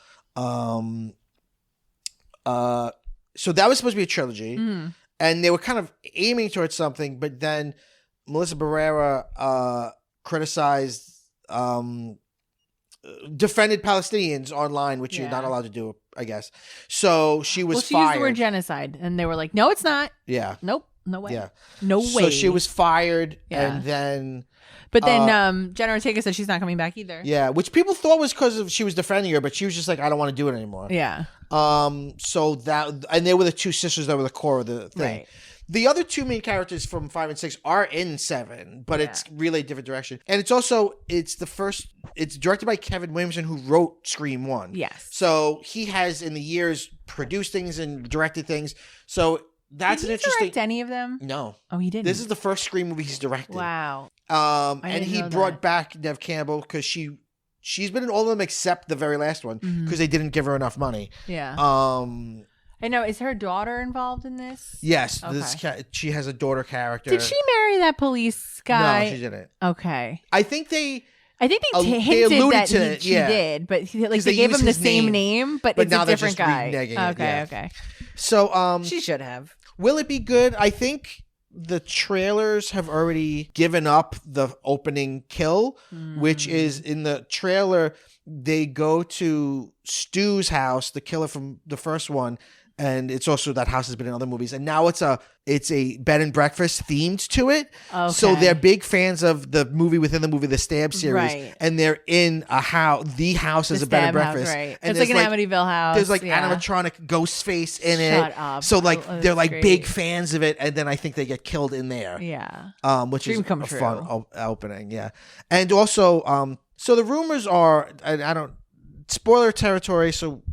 So that was supposed to be a trilogy, and they were kind of aiming towards something, but then Melissa Barrera criticized, defended Palestinians online, which you're not allowed to do, I guess. So she was she fired. used the word genocide, and they were like, "No, it's not." Yeah. Nope. No way. Yeah. No way. So she was fired, and then. But then Jenna Ortega said she's not coming back either. Yeah, which people thought was because she was defending her, but she was just like, I don't want to do it anymore. Yeah. So that, and they were the 2 sisters that were the core of the thing. Right. The other 2 main characters from 5 and 6 are in 7, but it's really a different direction. And it's directed by Kevin Williamson, who wrote Scream 1. Yes. So he has in the years produced things and directed things. So that's Did an he interesting. direct any of them? No. Oh, he didn't. This is the first Scream movie he's directed. Wow. And he brought back Nev Campbell because she's been in all of them except the very last one because they didn't give her enough money. Yeah. I know. Is her daughter involved in this? Yes. Okay. She has a daughter character. Did she marry that police guy? No, she didn't. Okay. I think they hinted alluded that to it, she did, but they gave him the same name, but it's now a different guy. Okay. So she should have. Will it be good? I think the trailers have already given up the opening kill, which is in the trailer. They go to Stu's house, the killer from the first one, and it's also that house has been in other movies. And now it's a bed and breakfast themed to it. Okay. So they're big fans of the movie within the movie, the Stab series, right. And they're in a house. The house is a bed and breakfast. House, right. And it's like an Amityville house. There's like animatronic ghost face in Shut it. up. So like they're like great. big fans of it, and then I think they get killed in there. Yeah. Which Dream is come a true. fun opening. Yeah, and also so the rumors are I don't spoiler territory. So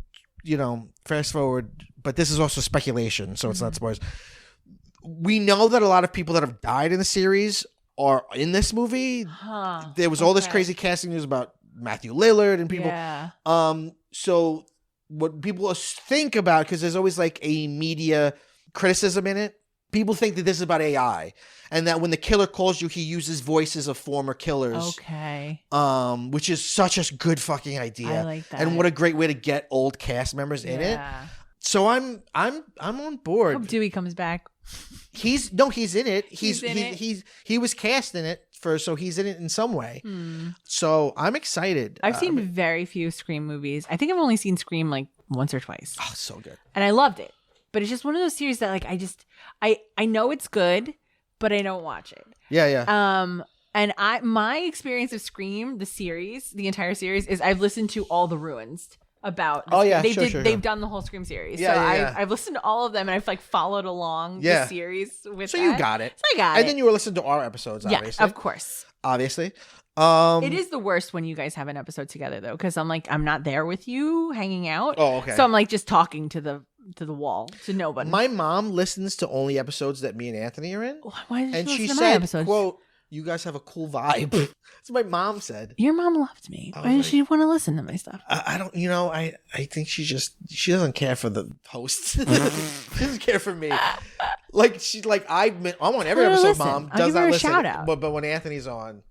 fast forward. But this is also speculation, so it's not spoilers. We know that a lot of people that have died in the series are in this movie. There was all this crazy casting news about Matthew Lillard and people. Yeah. So what people think about, because there's always like a media criticism in it, people think that this is about AI. And that when the killer calls you, he uses voices of former killers. Okay. Which is such a good fucking idea. I like that. And what a great way to get old cast members in it. So I'm on board. I hope Dewey comes back. He's in it. He was cast in it so he's in it in some way. So I'm excited. I've seen very few Scream movies. I think I've only seen Scream like once or twice. Oh, so good. And I loved it. But it's just one of those series that like I know it's good, but I don't watch it. Yeah. And my experience of Scream, the entire series, is I've listened to all the Ruins about. Oh yeah, They've done the whole Scream series. Yeah, so yeah. I've listened to all of them and I've like followed along the series with. So that. you got it. So I got it. And then you were listening to our episodes, obviously. Yeah, of course. Obviously. It is the worst when you guys have an episode together though, because I'm not there with you hanging out. Oh, okay. So I'm like just talking to the wall to nobody. My mom listens to only episodes that me and Anthony are in. Why did And she listen to my said, episodes? quote, "You guys have a cool vibe." That's what my mom said. Your mom loved me. I was Why did like- she want to listen to my stuff? I don't, I think she doesn't care for the hosts. She doesn't care for me. Like she's like, I'm on every Let her episode. listen. Mom I'll does give her not a listen. shout out. But when Anthony's on,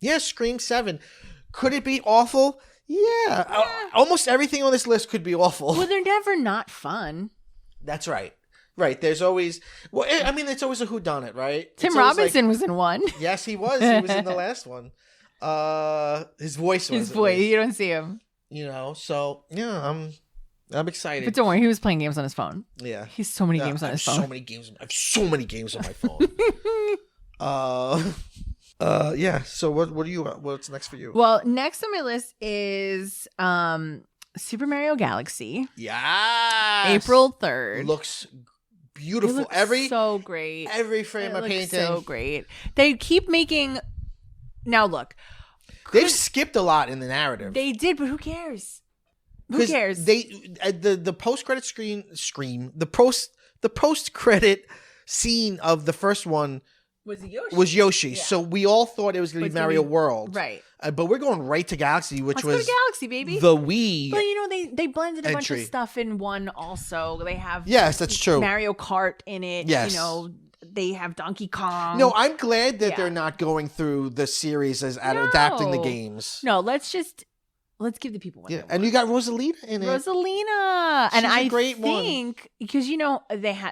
yeah, Scream 7. Could it be awful? Yeah. Almost everything on this list could be awful. Well, they're never not fun. That's right. Right. There's always, well, I mean, it's always a whodunit, right? Tim It's always Robinson was in one. yes, he was. He was in the last one. His voice was. His at voice. least, You don't see him. So yeah, I'm excited. But don't worry, he was playing games on his phone. Yeah. He's so many Yeah, games on I his have phone. So many games. I have so many games on my phone. Yeah. So what's next for you? Well, next on my list is Super Mario Galaxy. Yeah. April 3rd. Looks It beautiful. looks Every so great. frame It of looks painting. so great. They keep making. Now look, They've skipped a lot in the narrative. they did, but who cares? Who 'Cause cares? They the post credit the post credit scene of the first one was Yoshi. was Yoshi. Yeah. So we all thought it was going to But be it's gonna Mario be- World, right. But we're going right to Galaxy, which Let's go was to Galaxy, baby. the Wii. But you know they blended a bunch entry. of stuff in one. Also, they have Yes, that's true. Mario Kart in it. Yes. You know they have Donkey Kong. No, I'm glad that Yeah. they're not going through the series as No. adapting the games. No, let's give the people what Yeah, they and want. you got Rosalina in it. Rosalina, and She's a I great one. think because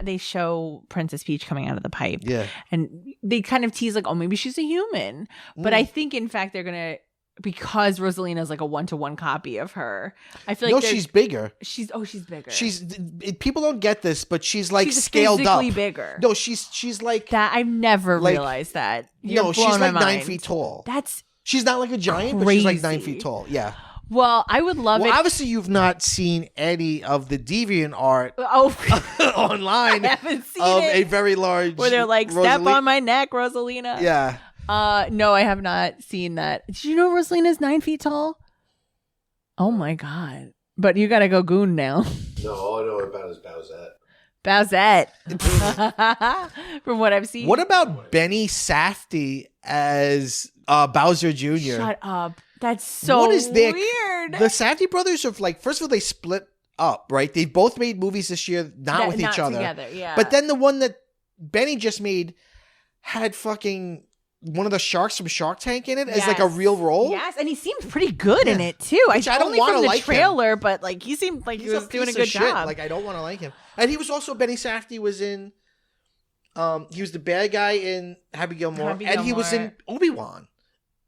they show Princess Peach coming out of the pipe, Yeah, and they kind of tease like, oh, maybe she's a human, but Mm. I think in fact they're gonna because Rosalina is like a 1-to-1 copy of her. I feel like no, they're- she's bigger. she's bigger. People don't get this, but she's like She's scaled up. physically bigger. No, she's like That I've never Like- realized that. You're no, she's blowing my like 9 mind. feet tall. That's She's not like a giant, but she's like 9 crazy. feet tall. Yeah. well, I would love Well, it. obviously you've not seen any of the deviant art Oh, online I haven't seen of it. a very large Where they're like, step Rosalie- on my neck, Rosalina. Yeah. No, I have not seen that. Did you know Rosalina's 9 feet tall? Oh my god! But you gotta go goon now. No, all I know about is Bowsette. Bowsette. From what I've seen. What about Benny Safdie as Bowser Jr.? Shut up. That's so What is their- weird. The Safdie brothers are like, first of all, they split up, right? They both made movies this year, not with each other. Together, yeah. But then the one that Benny just made had fucking one of the sharks from Shark Tank in it as like a Yes. real role. Yes, and he seemed pretty good in Yeah. it too. Which I don't only wanna from the like him. trailer, but like he seemed like He's he was doing a piece good of shit. job. Like I don't want to like him. And he was also Benny Safdie was in he was the bad guy in Happy Gilmore, Happy and he was in Gilmore. Obi-Wan.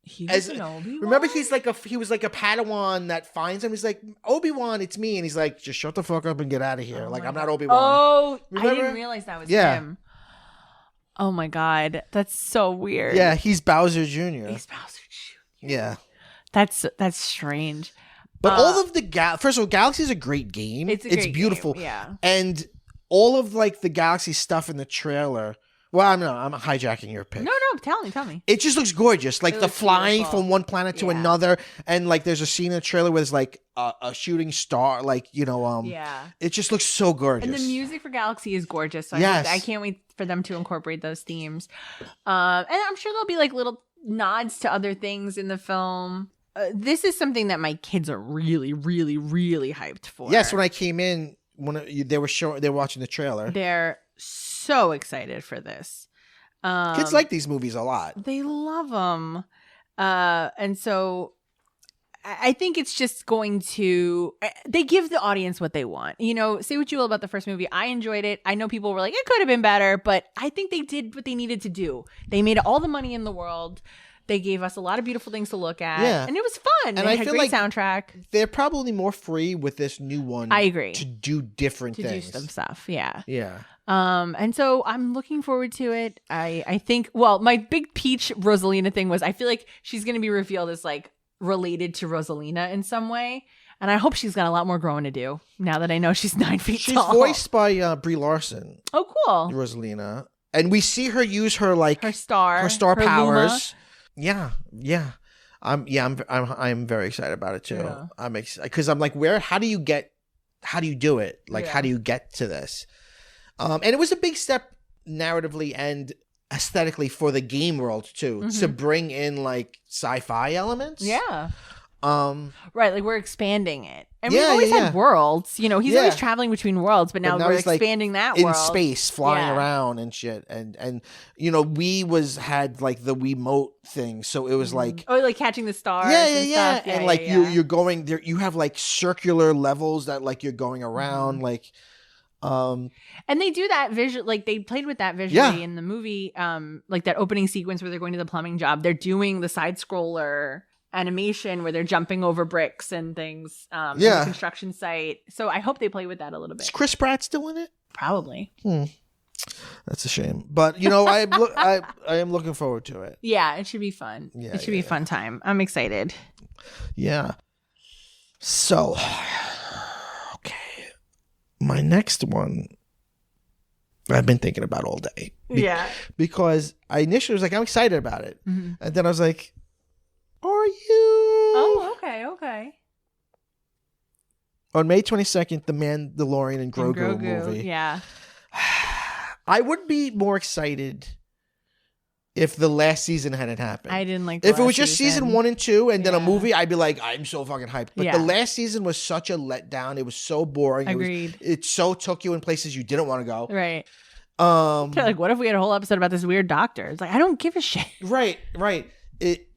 He as- was an Obi-Wan? Remember he was like a Padawan that finds him. He's like, Obi-Wan, it's me. And he's like, just shut the fuck up and get out of here. Oh like my I'm God. not Obi-Wan. Oh, I Remember? didn't realize that was Yeah. him. Oh my god, that's so weird. Yeah, he's Bowser Jr. He's Bowser Jr. Yeah. That's strange. But all of the first of all, Galaxy is a great game. It's a great beautiful. game, yeah. And all of like the Galaxy stuff in the trailer. Well, I'm hijacking your pick. No, tell me. It just looks gorgeous. Like It the looks flying beautiful. from one planet to Yeah. another. And like there's a scene in the trailer where there's like a shooting star, like, Yeah. it just looks so gorgeous. And the music for Galaxy is gorgeous. So Yes. I can't wait for them to incorporate those themes. And I'm sure there'll be like little nods to other things in the film. This is something that my kids are really, really, really hyped for. Yes, when I came in, they were watching the trailer. They're so excited for this. Kids like these movies a lot. They love them. And so I think it's just going to, they give the audience what they want. You know, say what you will about the first movie. I enjoyed it. I know people were like, it could have been better, but I think they did what they needed to do. They made all the money in the world. They gave us a lot of beautiful things to look at. Yeah. And it was fun. And And I it had feel great like soundtrack They're probably more free with this new one. I agree. To do different to things. do some stuff. Yeah. Yeah. And so I'm looking forward to it. I think, well, my big Peach Rosalina thing was I feel like she's going to be revealed as like related to Rosalina in some way. And I hope she's got a lot more growing to do now that I know she's 9 feet She's tall. voiced by Brie Larson, Oh, cool. Rosalina, and we see her use her like Her star her powers. Luma. Yeah. I'm very excited about it too. Yeah. I'm excited because I'm like, how do you do it? Like, Yeah. how do you get to this? And it was a big step narratively and aesthetically for the game world too, to bring in like sci-fi elements. Yeah. Um, Right, like we're expanding it. And Yeah, we've always yeah, had worlds. You know, he's Yeah. always traveling between worlds, but now now we're he's, like, expanding that in world. space, flying Yeah. around and shit, and you know, had like the Wiimote thing, so it was like. Oh, like catching the stars. Yeah, and yeah, stuff. and like you're going there. You have like circular levels that like you're going around, like, And they do that visual, like they played with that visually Yeah. in the movie, like that opening sequence where they're going to the plumbing job. They're doing the side scroller animation where they're jumping over bricks and things in Yeah. the construction site. So I hope they play with that a little is bit. Chris Pratt still in it? Probably. That's a shame, but you know, I am looking forward to it. Yeah, it should be fun. Yeah, it should be a fun time. I'm excited. Yeah. So, okay, my next one, I've been thinking about all day. Yeah. Because I initially was like, I'm excited about it, Mhm. and then I was like, are you? Oh, okay. On May 22nd, the Mandalorian and Grogu, movie. Yeah. I would be more excited if the last season hadn't happened. I didn't like the If it was last just season 1 and 2 and then a Yeah. movie, I'd be like, I'm so fucking hyped. But Yeah. the last season was such a letdown. It was so boring. Agreed. It so took you in places you didn't want to go. Right. Um, They're like, what if we had a whole episode about this weird doctor? It's like, I don't give a shit. right. It.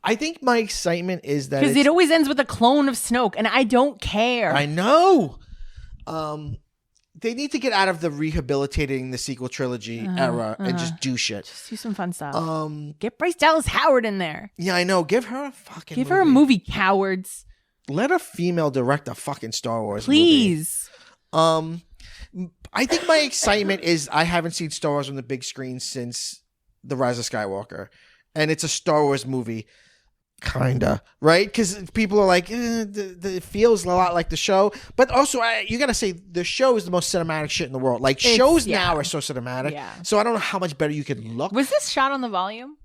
I think my excitement is that Because it always ends with a clone of Snoke, and I don't care. I know. They need to get out of the rehabilitating the sequel trilogy era and just do shit. Just do some fun stuff. Get Get Bryce Dallas Howard in there. Yeah, I know. Give her a fucking Give her a movie, cowards. Let a female direct a fucking Star Wars Please. movie. I think my excitement is I haven't seen Star Wars on the big screen since The Rise of Skywalker. And it's a Star Wars movie. Kinda, right? Because people are like, it feels a lot like the show. But also, you gotta say, the show is the most cinematic shit in the world. Like, shows now are so cinematic. Yeah. So I don't know how much better you could look. Was this shot on the volume?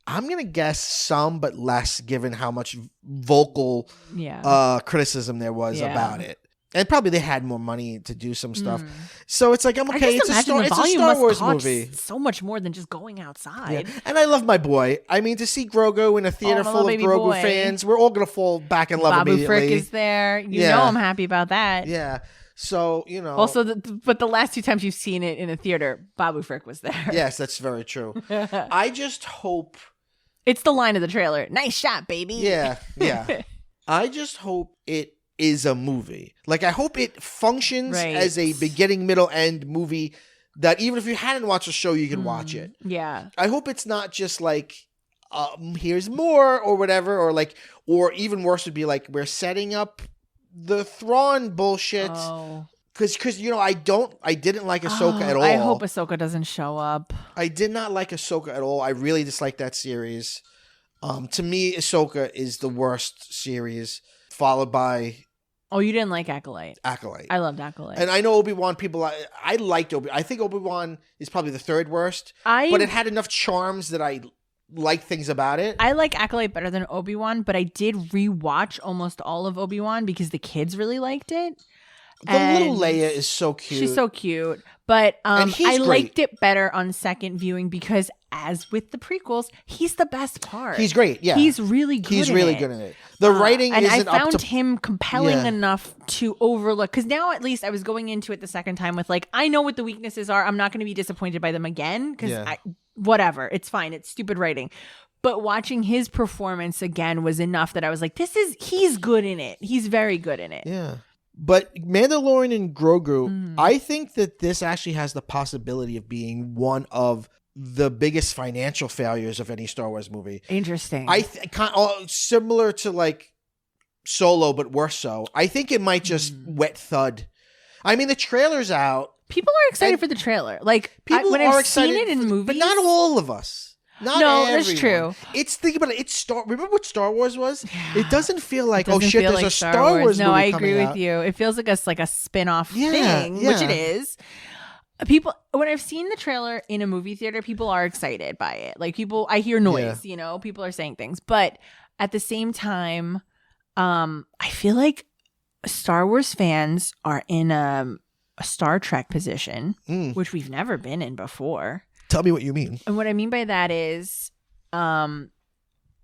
I'm gonna guess some, but less, given how much vocal Yeah. criticism there was Yeah. about it. And probably they had more money to do some stuff. So it's like, I'm I okay. just It's a imagine the volume Star must Wars cost movie. so much more than just going outside. Yeah. And I love my boy. I mean, to see Grogu in a theater Oh, my full of baby Grogu boy. fans, we're all gonna fall back in love Babu immediately. Frick is there. You Yeah. know I'm happy about that. Yeah. So, you know. Also, but the last 2 times you've seen it in a theater, Babu Frick was there. Yes, that's very true. I just hope. It's the line of the trailer. Nice shot, baby. Yeah. I just hope it is a movie. Like, I hope it functions Right. as a beginning, middle, end movie that even if you hadn't watched the show, you can watch it. Yeah. I hope it's not just like, here's more or whatever, or even worse would be like, we're setting up the Thrawn bullshit. Oh. Because you know, I didn't like Ahsoka at all. I hope Ahsoka doesn't show up. I did not like Ahsoka at all. I really disliked that series. To me, Ahsoka is the worst series, followed by Oh, you didn't like Acolyte. Acolyte. I loved Acolyte. And I know Obi-Wan people, I liked Obi-Wan. I think Obi-Wan is probably the third worst, but it had enough charms that I like things about it. I like Acolyte better than Obi-Wan, but I did rewatch almost all of Obi-Wan because the kids really liked it. The little Leia is so cute. She's so cute. But And he's I great. liked it better on second viewing because, as with the prequels, he's the best part. He's great, yeah. He's really good He's in really it. good in it. The writing and isn't I found up to... him compelling Yeah. enough to overlook, because now at least I was going into it the second time with like, I know what the weaknesses are. I'm not going to be disappointed by them again because Yeah. whatever, it's fine. It's stupid writing. But watching his performance again was enough that I was like, he's good in it. He's very good in it. Yeah. But Mandalorian and Grogu, I think that this actually has the possibility of being one of the biggest financial failures of any Star Wars movie. Interesting. Similar to like Solo, but worse so. I think it might just wet thud. I mean, the trailer's out. People are excited And for the trailer. Like People when are I've excited, seen it in movies, but not all of us. Not No, everyone. that's true. It's think about it. It's Remember what Star Wars was? Yeah. It doesn't feel like Doesn't shit. feel There's like a Star Wars No, movie I agree coming with out. you. It feels like a spin-off Yeah, thing, which it yeah. is. People, when I've seen the trailer in a movie theater, people are excited by it. Like I hear noise, people are saying things. But at the same time, I feel like Star Wars fans are in a Star Trek position, which we've never been in before. Tell me what you mean. And what I mean by that is,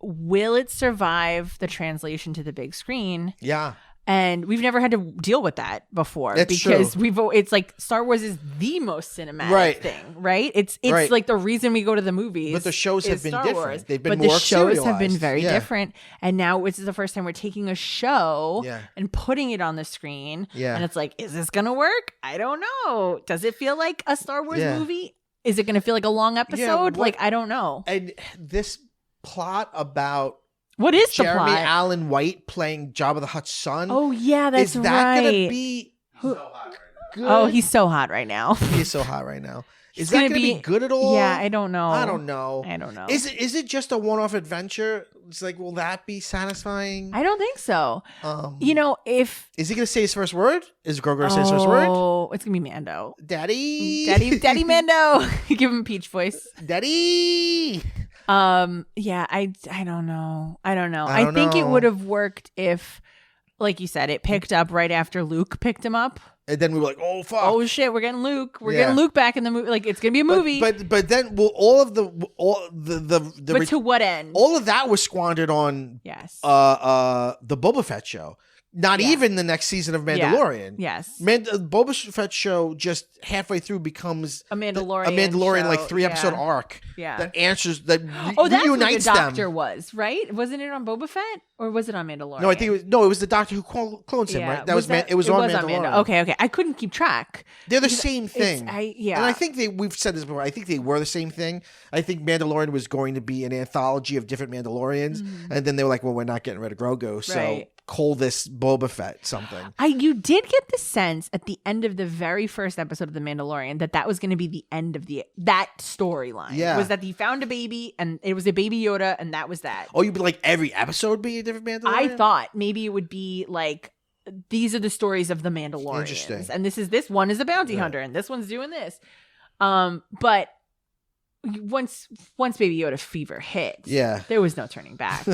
will it survive the translation to the big screen? Yeah. And we've never had to deal with that before That's because true. it's like Star Wars is the most cinematic Right. thing, right? It's Right. like the reason we go to the movies. But the shows have is been Star different. Wars. They've been but more the shows have been serialized. very Yeah. different. And now this is the first time we're taking a show Yeah. and putting it on the screen. Yeah. And it's like, is this gonna work? I don't know. Does it feel like a Star Wars Yeah. movie? Is it gonna feel like a long episode? what- I don't know. And this plot about What is Jeremy the plot? Allen White playing Jabba the Hutt's son. Oh yeah, that's is that right. gonna be So hot right now. good? Oh, he's so hot right now. He's so hot right now. He's Is that gonna gonna be good at all? Yeah, I don't know. I don't know. I don't know. Is it just a one-off adventure? It's like, will that be satisfying? I don't think so. Um, If is he gonna say his first word? Is Grogu gonna say his first word? Oh, it's gonna be Mando. Daddy, Daddy Mando. Give him peach voice. Daddy. Yeah, I don't know. I don't know. I I don't think it know. would have worked if, like you said, it picked up right after Luke picked him up. And then we were like, oh fuck. Oh shit, we're getting Luke. We're Yeah. getting Luke back in the movie. Like it's gonna be a movie. But then will all of the But to what end? all of that was squandered on Yes. the Boba Fett show. Not Yeah. even the next season of Mandalorian. Yes. Boba Fett show just halfway through becomes A Mandalorian. a Mandalorian show. like 3-episode arc Yeah. that answers that Oh, that's what the reunites Doctor them. was, right? Wasn't it on Boba Fett or was it on Mandalorian? No, I think it was the Doctor who clones him, right? That was it was on Mandalorian. Mando. Okay. I couldn't keep track. They're the same thing. Yeah. And I think we've said this before. I think they were the same thing. I think Mandalorian was going to be an anthology of different Mandalorians, and then they were like, "Well, we're not getting rid of Grogu, so Right. call this Boba Fett something." You did get the sense at the end of the very first episode of The Mandalorian that was going to be the end of that storyline. Yeah. Was that he found a baby and it was a baby Yoda and that was that. Oh, you'd be like every episode be a different Mandalorian. I thought maybe it would be like these are the stories of the Mandalorians, Interesting. and this one is a bounty hunter, and this one's doing this. But once Baby Yoda fever hit, Yeah. there was no turning back.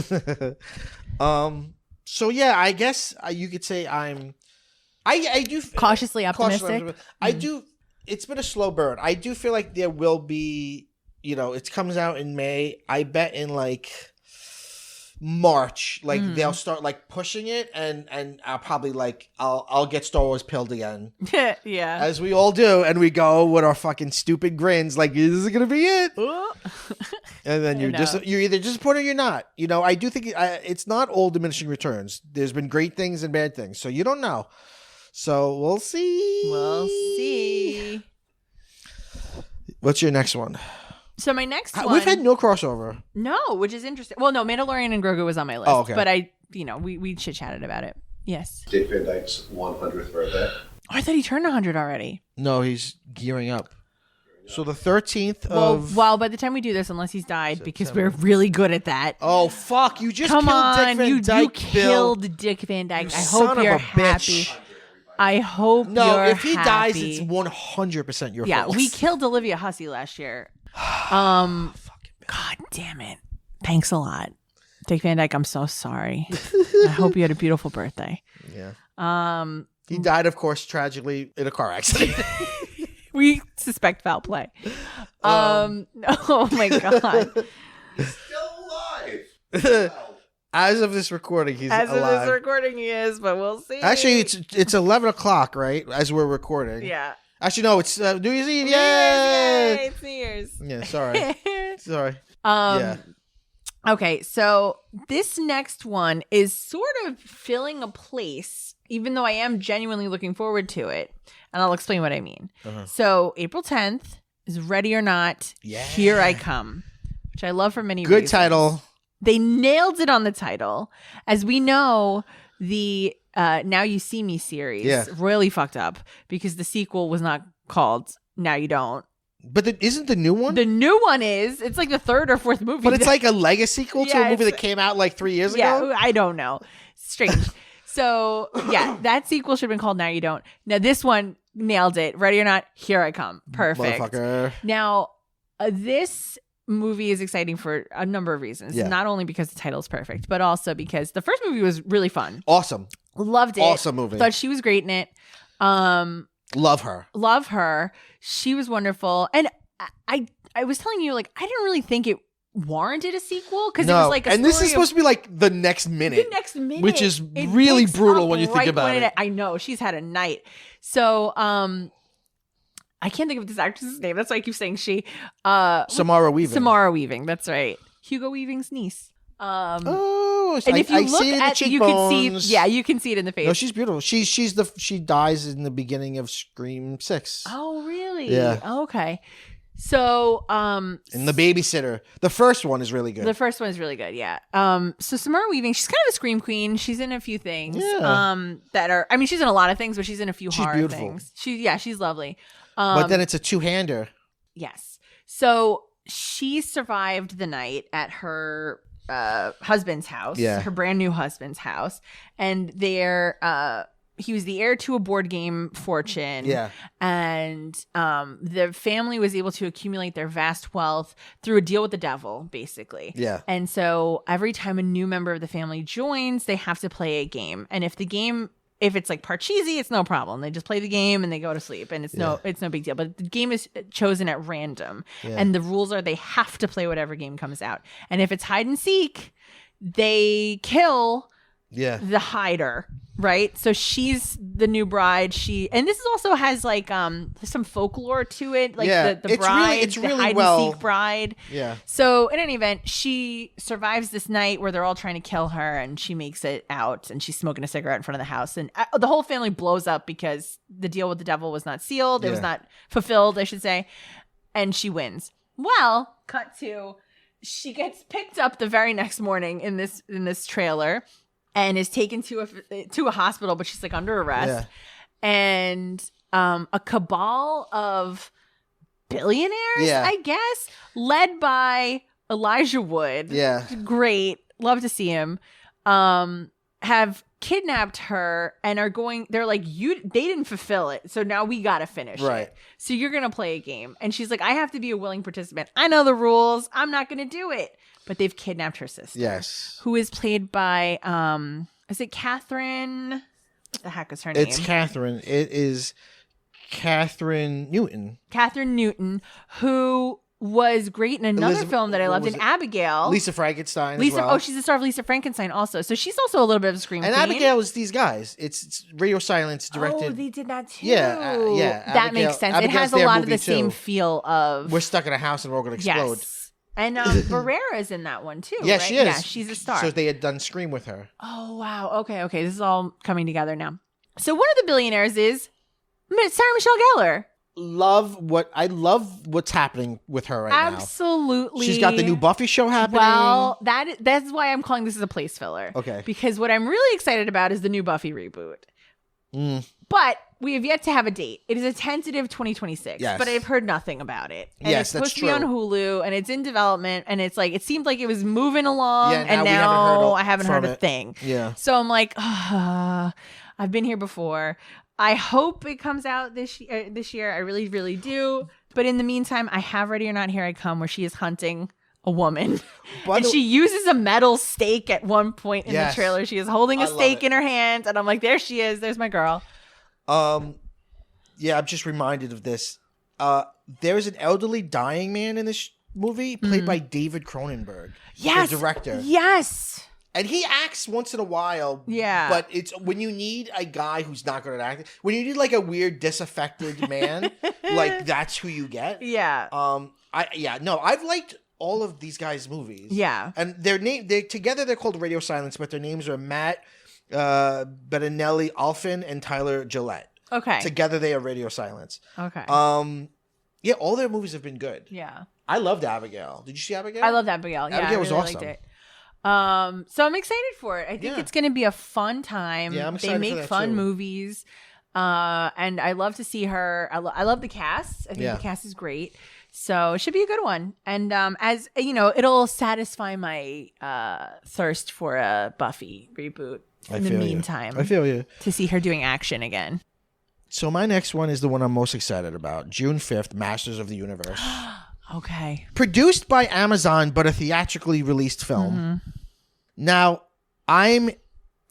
So yeah, I guess you could say I do Cautiously optimistic. I do. It's been a slow burn. I do feel like there will be. It comes out in May. I bet in like March, like they'll start like pushing it, and I'll probably I'll get Star Wars pilled again, Yeah. as we all do, and we go with our fucking stupid grins, like is it gonna be it? And then you're either disappointed or you're not. I do think it's not all diminishing returns. There's been great things and bad things, so you don't know. So we'll see. We'll see. What's your next one? So my next one, We've had no crossover. no, which is interesting. Well, no, Mandalorian and Grogu was on my list, Oh, okay. but we chit chatted about it. Yes. Dick Van Dyke's 100th birthday. Oh, I thought he turned 100 already. No, he's gearing up. So the 13th Well, of. by the time we do this, unless he's died, because we're really good at that. Oh fuck! You just Come killed on, Dick Van you Dyke, Bill. killed Dick Van Dyke. You I son hope of you're a happy. bitch. I hope No, you're if he dies, happy. it's 100% your Yeah, fault. we killed Olivia Hussey last year. God damn it. Thanks a lot. Dick Van Dyke, I'm so sorry. I hope you had a beautiful birthday. Yeah. He died, of course, tragically in a car accident. We suspect foul play. Oh my God. Still alive. As of this recording, he's As of alive. this recording, he is, but we'll see. Actually, it's 11 o'clock, right? As we're recording. yeah. Actually, no, it's New Year's Eve. Yay! Yay! It's New Year's. Yeah, sorry. Sorry. Yeah. Okay, so this next one is sort of filling a place, even though I am genuinely looking forward to it. And I'll explain what I mean. So April 10th is Ready or Not, Yeah. Here I Come, which I love for many Good reasons. title. They nailed it on the title. As we know, the Now You See Me series Yeah. really fucked up because the sequel was not called Now You Don't. But isn't the new one? The new one is. It's like the third or fourth movie. But it's like a legacy sequel to Yeah, a movie it's- that came out like 3 years yeah, ago. I don't know. Strange. So yeah, that sequel should have been called Now You Don't. Now this one nailed it. Ready or not, here I come. Perfect. Motherfucker. Now this movie is exciting for a number of reasons. Yeah. Not only because the title is perfect, but also because the first movie was really fun. Awesome. Loved it. Awesome movie. Thought she was great in it. Love her. Love her. She was wonderful. And I was telling you, like, I didn't really think it warranted a sequel because it was like a and this story is supposed to be like the next minute. the next minute, which is it really picks brutal up when you think right about when it. I know she's had a night. So I can't think of this actress's name. That's why I keep saying she. Samara Weaving. Samara Weaving. That's right. Hugo Weaving's niece. Oh, And if you I look see it in the at, you can see, cheekbones. yeah, you can see it in the face. No, she's beautiful. She dies in the beginning of Scream 6. Oh, really? Yeah. Okay. So, And The Babysitter. The first one is really good. the first one is really good, yeah. So Samara Weaving, she's kind of a scream queen. She's in a few things. Yeah. That are, I mean, she's in a lot of things, but she's in a few She's horror beautiful. things. She's lovely. But then it's a two-hander. Yes. So she survived the night at her husband's house, Yeah. her brand new husband's house, and he was the heir to a board game fortune. Yeah. And the family was able to accumulate their vast wealth through a deal with the devil, basically. Yeah. And so every time a new member of the family joins, they have to play a game. And if it's like Parcheesi, it's no problem. They just play the game and they go to sleep, and it's no big deal. But the game is chosen at random, and the rules are they have to play whatever game comes out. And if it's hide and seek, they kill Yeah. the hider, right? So she's the new bride. And this also has like some folklore to it, like Yeah, the it's bride, really- it's the really hide well- and seek bride. Yeah. So in any event, she survives this night where they're all trying to kill her, and she makes it out, and she's smoking a cigarette in front of the house, and the whole family blows up because the deal with the devil was not sealed. It was Yeah. not fulfilled, I should say, and she wins. Well, cut to, she gets picked up the very next morning in this trailer, and is taken to a hospital, but she's like under arrest. Yeah. And a cabal of billionaires, Yeah. I guess, led by Elijah Wood. Yeah. Great. Love to see him. Have kidnapped her and they're like, they didn't fulfill it, so now we gotta finish Right. it. So you're gonna play a game. And she's like, I have to be a willing participant. I know the rules. I'm not gonna do it. But they've kidnapped her sister. Yes. Who is played by is it Catherine? What the heck is her name? It's Catherine. It is Catherine Newton. Catherine Newton, who was great in another Elizabeth- film that I what loved, was in it? Abigail. Lisa Frankenstein. Lisa, as well. oh, she's the star of Lisa Frankenstein also. So she's also a little bit of a scream And queen. Abigail is these guys. It's Radio Silence directed. Oh, they did that too. Yeah, that Abigail- makes sense. Abigail's it has a their lot of movie the same too. feel of We're stuck in a house and we're going to explode. yes. And Barrera's in that one too. Yeah, right? she is. Yeah, she's a star. So they had done Scream with her. Oh wow. Okay. This is all coming together now. So one of the billionaires is Sarah Michelle Gellar. I love what's happening with her right now. Absolutely. She's got the new Buffy show happening. Well, that's why I'm calling this as a place filler. Okay. Because what I'm really excited about is the new Buffy reboot. Mm. But we have yet to have a date. It is a tentative 2026. Yes. But I've heard nothing about it. And Yes, it's supposed that's to be on true. Hulu, and it's in development, and it's like it seemed like it was moving along, Yeah, and now we haven't heard I haven't heard from a it. thing. Yeah. So I'm like, I've been here before. I hope it comes out this year. I really, really do. But in the meantime, I have Ready or Not, Here I Come, where she is hunting a woman. By And the- she uses a metal stake at one point in Yes. the trailer. She is holding I a love stake it. in her hand. And I'm like, there she is. There's my girl. Yeah, I'm just reminded of this. There is an elderly dying man in this movie played by David Cronenberg, Yes. the director. Yes. And he acts once in a while. Yeah. But it's when you need a guy who's not good at acting, when you need like a weird disaffected man, like that's who you get. Yeah. I've liked all of these guys' movies. Yeah. And they're together they're called Radio Silence, but their names are Matt Bettinelli Alfin and Tyler Gillette. Okay. Together they are Radio Silence. Okay. Yeah, all their movies have been good. yeah. I loved Abigail. Did you see Abigail? I loved Abigail. Yeah, Abigail I was really awesome. liked it. So I'm excited for it. I think Yeah. it's going to be a fun time. Yeah, I'm They excited for make that fun too. movies. And I love to see her. I love the cast. I think the cast is great. So it should be a good one. And as you know, it'll satisfy my thirst for a Buffy reboot in the meantime. I feel you. To see her doing action again. So my next one is the one I'm most excited about. June 5th, Masters of the Universe. Okay. Produced by Amazon, but a theatrically released film. Mm-hmm. Now,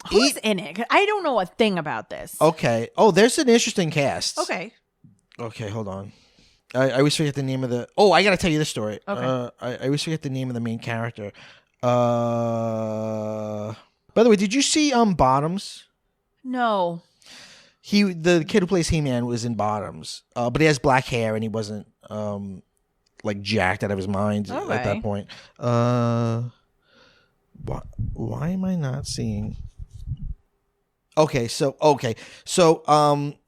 Who's in it? 'Cause I don't know a thing about this. Okay. Oh, there's an interesting cast. Okay. Okay, hold on. I always forget the name of the... Oh, I got to tell you this story. Okay. I always forget the name of the main character. By the way, did you see Bottoms? No. The kid who plays He-Man was in Bottoms, but he has black hair and he wasn't like jacked out of his mind at that point. Why am I not seeing? Okay, so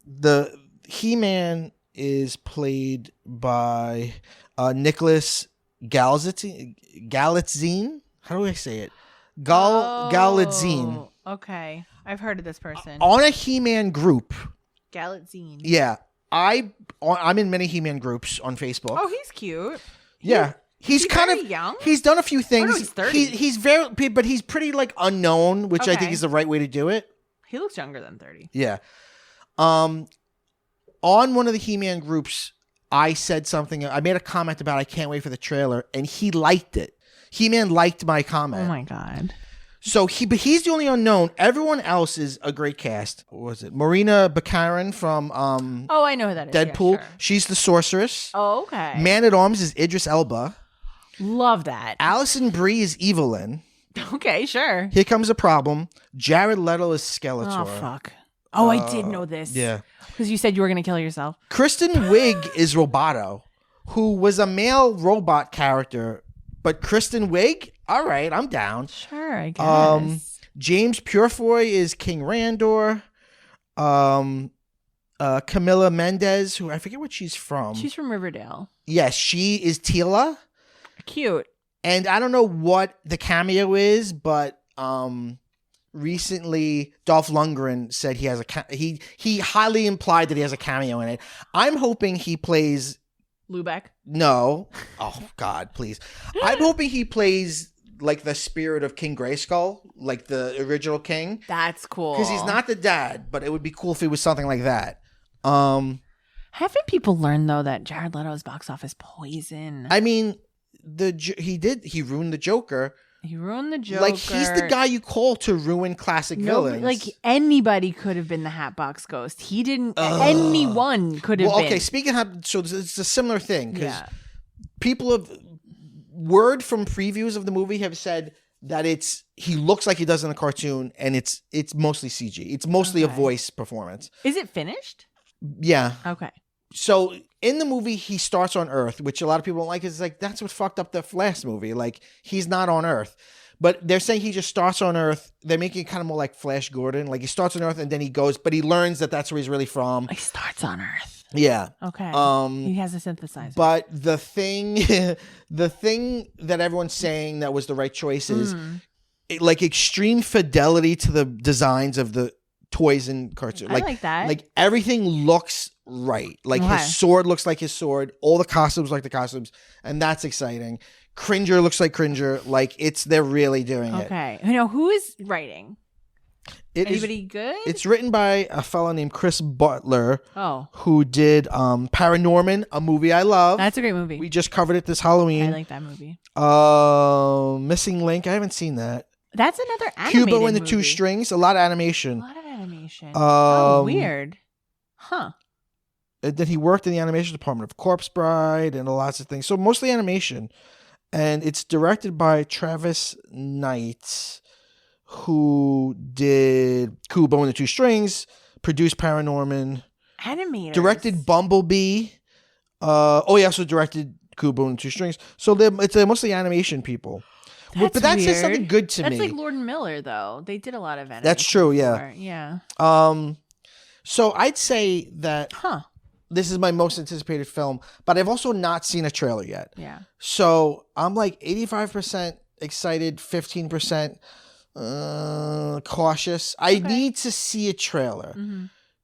the He-Man is played by Nicholas Galitzine. How do I say it? Galitzine. Okay. I've heard of this person. On a He-Man group. Galitzine. Yeah. I'm in many He-Man groups on Facebook. Oh, he's cute. Yeah. He's kind very of young. He's done a few things. Oh, no, he's 30. He's very, but he's pretty like unknown, which I think Okay. is the right way to do it. He looks younger than 30. Yeah. On one of the He-Man groups, I said something. I made a comment about I can't wait for the trailer, and he liked it. He-Man liked my comment. Oh my god. So he's the only unknown. Everyone else is a great cast. What was it? Marina Baccarin from Oh, I know who that is. Deadpool. Yeah, sure. She's the sorceress. Oh, okay. Man at Arms is Idris Elba. Love that. Allison Brie is Evelyn. Okay, sure. Here Comes a Problem. Jared Leto is Skeletor. Oh, fuck. Oh, I did know this. Yeah. Because you said you were going to kill yourself. Kristen Wiig is Roboto, who was a male robot character, but Kristen Wiig, all right, I'm down. Sure, I guess. James Purefoy is King Randor. Camila Mendez, who I forget what she's from. She's from Riverdale. Yes, she is Teela. Cute. And I don't know what the cameo is, but recently Dolph Lundgren said he has he highly implied that he has a cameo in it. I'm hoping he plays Lubeck. No. Oh God, please. I'm hoping he plays like the spirit of King Grayskull, like the original king. That's cool. Because he's not the dad, but it would be cool if he was something like that. Haven't people learned though that Jared Leto's box office poison? I mean, he ruined the Joker. He ruined the Joker. Like he's the guy you call to ruin classic villains. Like anybody could have been the Hatbox Ghost. He didn't. Anyone could have been. Okay, speaking of, so it's a similar thing because Yeah. people have word from previews of the movie have said that he looks like he does in the cartoon, and it's mostly CG. It's mostly a voice performance. Is it finished? Yeah. Okay. So in the movie, he starts on Earth, which a lot of people don't like. It's like that's what fucked up the last movie. Like he's not on Earth, but they're saying he just starts on Earth. They're making it kind of more like Flash Gordon. Like he starts on Earth and then he goes, but he learns that that's where he's really from. He starts on Earth. Yeah. Okay. He has a synthesizer. But the thing that everyone's saying that was the right choice is like extreme fidelity to the designs of the toys and cartoons. I like that. Like everything looks right. Like his sword looks like his sword. All the costumes like the costumes, and that's exciting. Cringer looks like Cringer. Like they're really doing it. Okay. Who is writing? Anybody good? It's written by a fellow named Chris Butler. Oh. Who did Paranorman, a movie I love. That's a great movie. We just covered it this Halloween. I like that movie. Missing Link. I haven't seen that. That's another animated Kubo and the movie. Two Strings. A lot of animation. Weird. Huh. Then he worked in the animation department of Corpse Bride and lots of things. So mostly animation. And it's directed by Travis Knight, who did Kubo and the Two Strings, produced Paranorman, Animators. directed Bumblebee. He also directed Kubo and the Two Strings. So it's mostly animation people. But that says something good to me. That's like Lord and Miller, though. They did a lot of animation. That's true, yeah. before. Yeah. So I'd say that this is my most anticipated film, but I've also not seen a trailer yet. Yeah. So I'm like 85% excited, 15% cautious. I need to see a trailer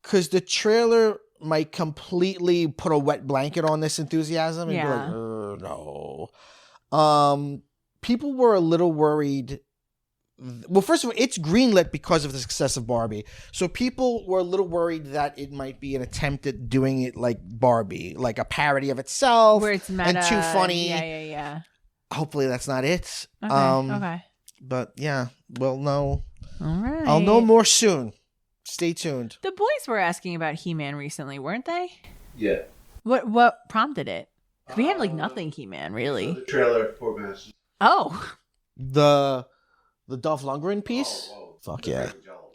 because the trailer might completely put a wet blanket on this enthusiasm and be Yeah. like, no. People were a little worried. Well, first of all, it's greenlit because of the success of Barbie. So people were a little worried that it might be an attempt at doing it like Barbie, like a parody of itself. Where it's meta and too funny. Yeah. Hopefully that's not it. Okay. Okay. But yeah, we'll know. All right. I'll know more soon. Stay tuned. The boys were asking about He-Man recently, weren't they? Yeah. What prompted it? 'Cause we have like nothing He-Man really. The trailer for Masters. Oh. The Dolph Lundgren piece? Oh, Fuck yeah.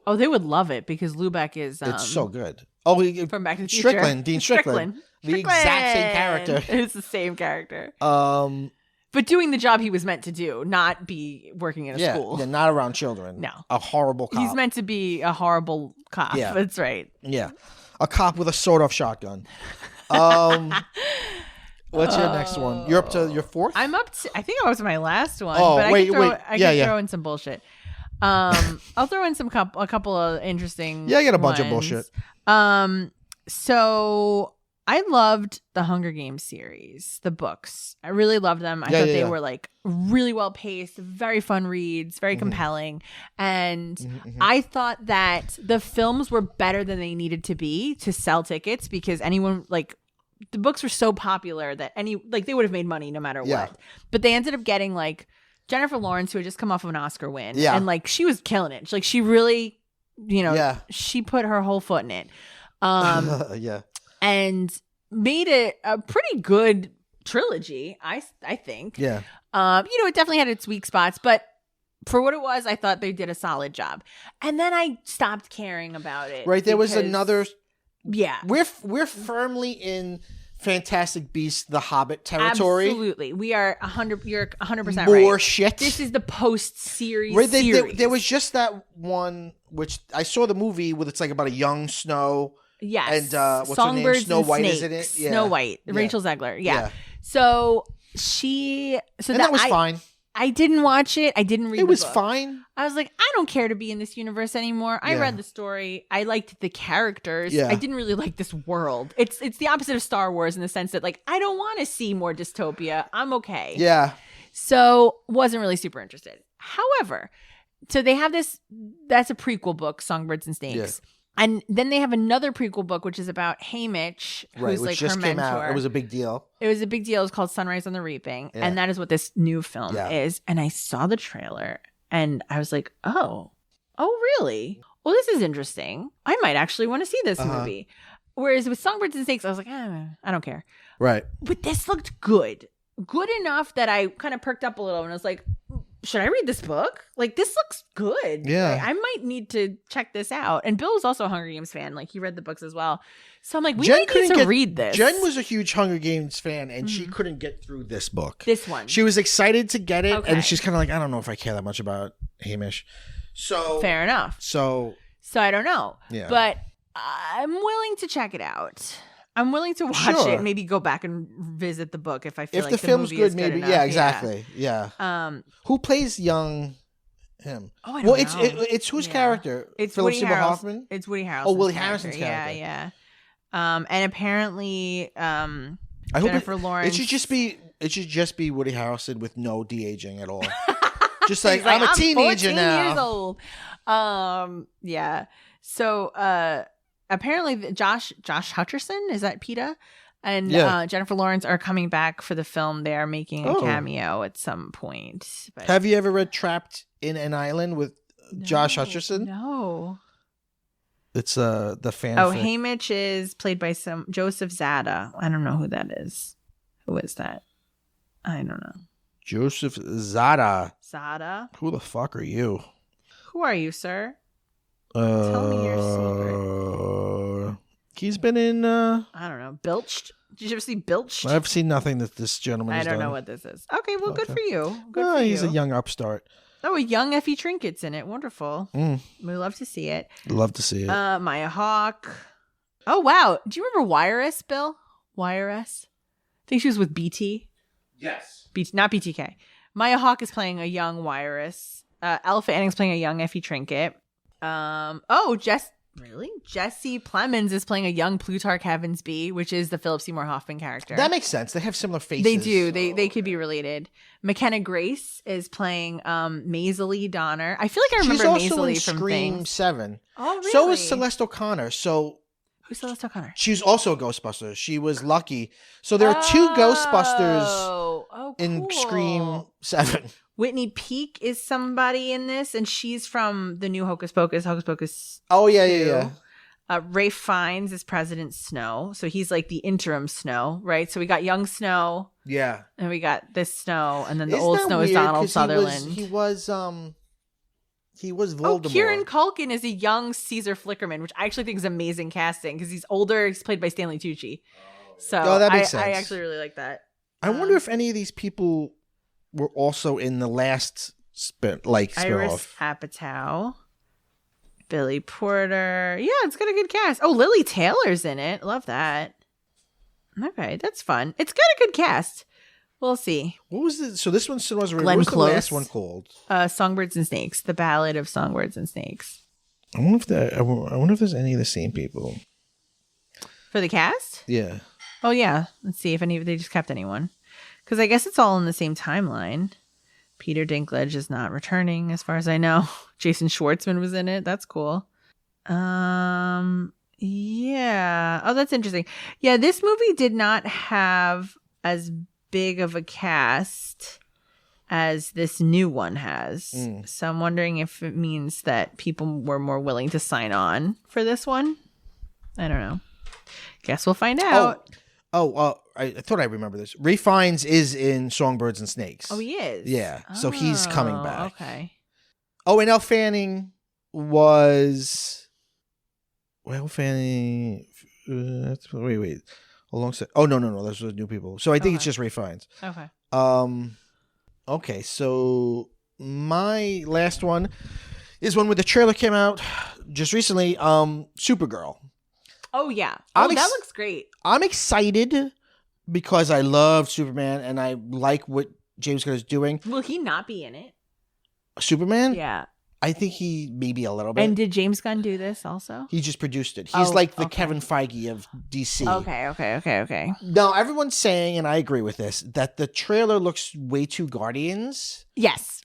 Oh, they would love it because Lubeck is It's so good. Oh, from Back to the Future. Strickland, Dean Strickland. The exact same character. It's the same character. But doing the job he was meant to do, not be working in a school. Yeah, not around children. No. A horrible cop. He's meant to be a horrible cop. Yeah. That's right. Yeah. A cop with a sawed-off shotgun. What's your next one? You're up to your fourth? I think I'm up to my last one. Oh, but wait. I can throw in some bullshit. I'll throw in a couple of interesting Yeah, I got a bunch of ones. bullshit. So I loved the Hunger Games series, the books. I really loved them. I thought they were like really well paced, very fun reads, very compelling. And I thought that the films were better than they needed to be to sell tickets because anyone like the books were so popular that they would have made money no matter what. But they ended up getting like Jennifer Lawrence, who had just come off of an Oscar win. Yeah. And like she was killing it. Like she really, she put her whole foot in it. Yeah. And made it a pretty good trilogy, I think. Yeah. It definitely had its weak spots, but for what it was, I thought they did a solid job. And then I stopped caring about it. Right. There was another. Yeah. We're firmly in Fantastic Beasts, The Hobbit territory. Absolutely. We are 100. You're 100% More right. shit. This is the post-series Right, series. there was just that one, which I saw the movie with it's like about a young Snow. Yes. And what's Songbirds her name? Snow and White, Snakes. isn't it? Yeah. Snow White. Yeah. Rachel Zegler. Yeah. Yeah. So that was fine. I didn't watch it. I didn't read It was the book. fine. I was like, I don't care to be in this universe anymore. I Yeah. read the story. I liked the characters. Yeah. I didn't really like this world. It's the opposite of Star Wars in the sense that like I don't want to see more dystopia. I'm okay. Yeah. So wasn't really super interested. However, so they have that's a prequel book, Songbirds and Snakes. Yeah. And then they have another prequel book, which is about Haymitch, who's Right, like which just her came mentor. out. It was a big deal. It was a big deal. It was called Sunrise on the Reaping. Yeah. And that is what this new film Yeah. is. And I saw the trailer and I was like, oh, really? Well, this is interesting. I might actually want to see this movie. Whereas with Songbirds and Snakes, I was like, I don't care. Right. But this looked good. Good enough that I kind of perked up a little and I was like, should I read this book? Like, this looks good. Yeah. Like, I might need to check this out. And Bill was also a Hunger Games fan. Like, he read the books as well. So I'm like, we might need to read this. Jen was a huge Hunger Games fan, and she couldn't get through this book. This one. She was excited to get it, Okay. and she's kind of like, I don't know if I care that much about Hamish. So Fair enough. So I don't know. Yeah. But I'm willing to check it out. I'm willing to watch Sure. it, maybe go back and visit the book if I feel if like the film's movie good, is maybe enough. yeah, exactly, yeah. Who plays young him? Oh, I don't know. It's whose Yeah. character? It's Philip Woody Seymour Harrelson. Hoffman. It's Woody Harrelson. Oh, Woody Harrelson's character. Yeah. And apparently, I hope Jennifer Lawrence. It should just be Woody Harrelson with no de-aging at all. Just like, He's like, I'm a teenager 14 now. years old. Yeah. So apparently Josh Hutcherson, is that PETA? And Yeah. Jennifer Lawrence are coming back for the film. They are making a Oh. cameo at some point. But Have you ever read Trapped in an Island with Josh Hutcherson? No. It's the fan. Oh, Haymitch is played by some Joseph Zada. I don't know who that is. Who is that? I don't know. Joseph Zada. Zada? Who the fuck are you? Who are you, sir? Tell me your secret. He's been in. I don't know. Bilched? Did you ever see Bilched? I've seen nothing that this gentleman I has don't done. know what this is. Okay, well, good Okay. for you. Good Oh, for he's you. a young upstart. Oh, a young Effie Trinkett's in it. Wonderful. Mm, We love to see it. love to see it. Maya Hawke. Oh, wow. Do you remember Wiress, Bill? Wiress? I think she was with BT. Yes. Not BTK. Maya Hawke is playing a young Wiress. Elle Fanning's playing a young Effie Trinket. Really? Jesse Plemons is playing a young Plutarch Heavensbee, which is the Philip Seymour Hoffman character. That makes sense. They have similar faces. They do. They could be related. McKenna Grace is playing Maisie Donner. I feel like I remember She's also Maisie in from Scream things. 7. Oh, really? So is Celeste O'Connor. So who's Celeste O'Connor? she's also a Ghostbuster. She was Lucky. So there are two Ghostbusters cool. in Scream 7. Whitney Peak is somebody in this, and she's from the new Hocus Pocus. Oh, yeah. Ray Fiennes is President Snow, so he's like the interim Snow, right? So we got young Snow, Yeah. and we got this Snow, and then the Isn't old that Snow is weird? Donald 'Cause Sutherland. He was Oh, Voldemort. Kieran Culkin is a young Caesar Flickerman, which I actually think is amazing casting because he's older. He's played by Stanley Tucci. So Oh, that makes I sense. actually really like that. I wonder if any of these people were also in the last Iris spin-off. Apatow, Billy Porter. Yeah, it's got a good cast. Oh, Lily Taylor's in it. Love that. Okay, that's fun. It's got a good cast. We'll see. What was it? So this one was Glenn what was the last Close. one called? Songbirds and Snakes. The Ballad of Songbirds and Snakes. I wonder if there's any of the same people. For the cast? Yeah. Oh, yeah. Let's see if they just kept anyone. Because I guess it's all in the same timeline. Peter Dinklage is not returning, as far as I know. Jason Schwartzman was in it. That's cool. Yeah. Oh, that's interesting. Yeah, this movie did not have as big of a cast as this new one has. So I'm wondering if it means that people were more willing to sign on for this one. I don't know. Guess we'll find out. I thought I remember this. Ray Fiennes is in Songbirds and Snakes. Oh, he is? Yeah. So he's coming back. Okay. Oh, and Elle Fanning was... Well, Fanning... wait. Alongside... Oh, no. Those are new people. So I think it's just Ray Fiennes. Okay. Okay, so my last one is one where the trailer came out just recently. Supergirl. Oh, yeah. I'm That looks great. I'm excited because I love Superman and I like what James Gunn is doing. Will he not be in it? Superman? Yeah. I think he maybe a little bit. And did James Gunn do this also? He just produced it. He's like the okay. Kevin Feige of DC. Okay. Now, everyone's saying, and I agree with this, that the trailer looks way too Guardians. Yes.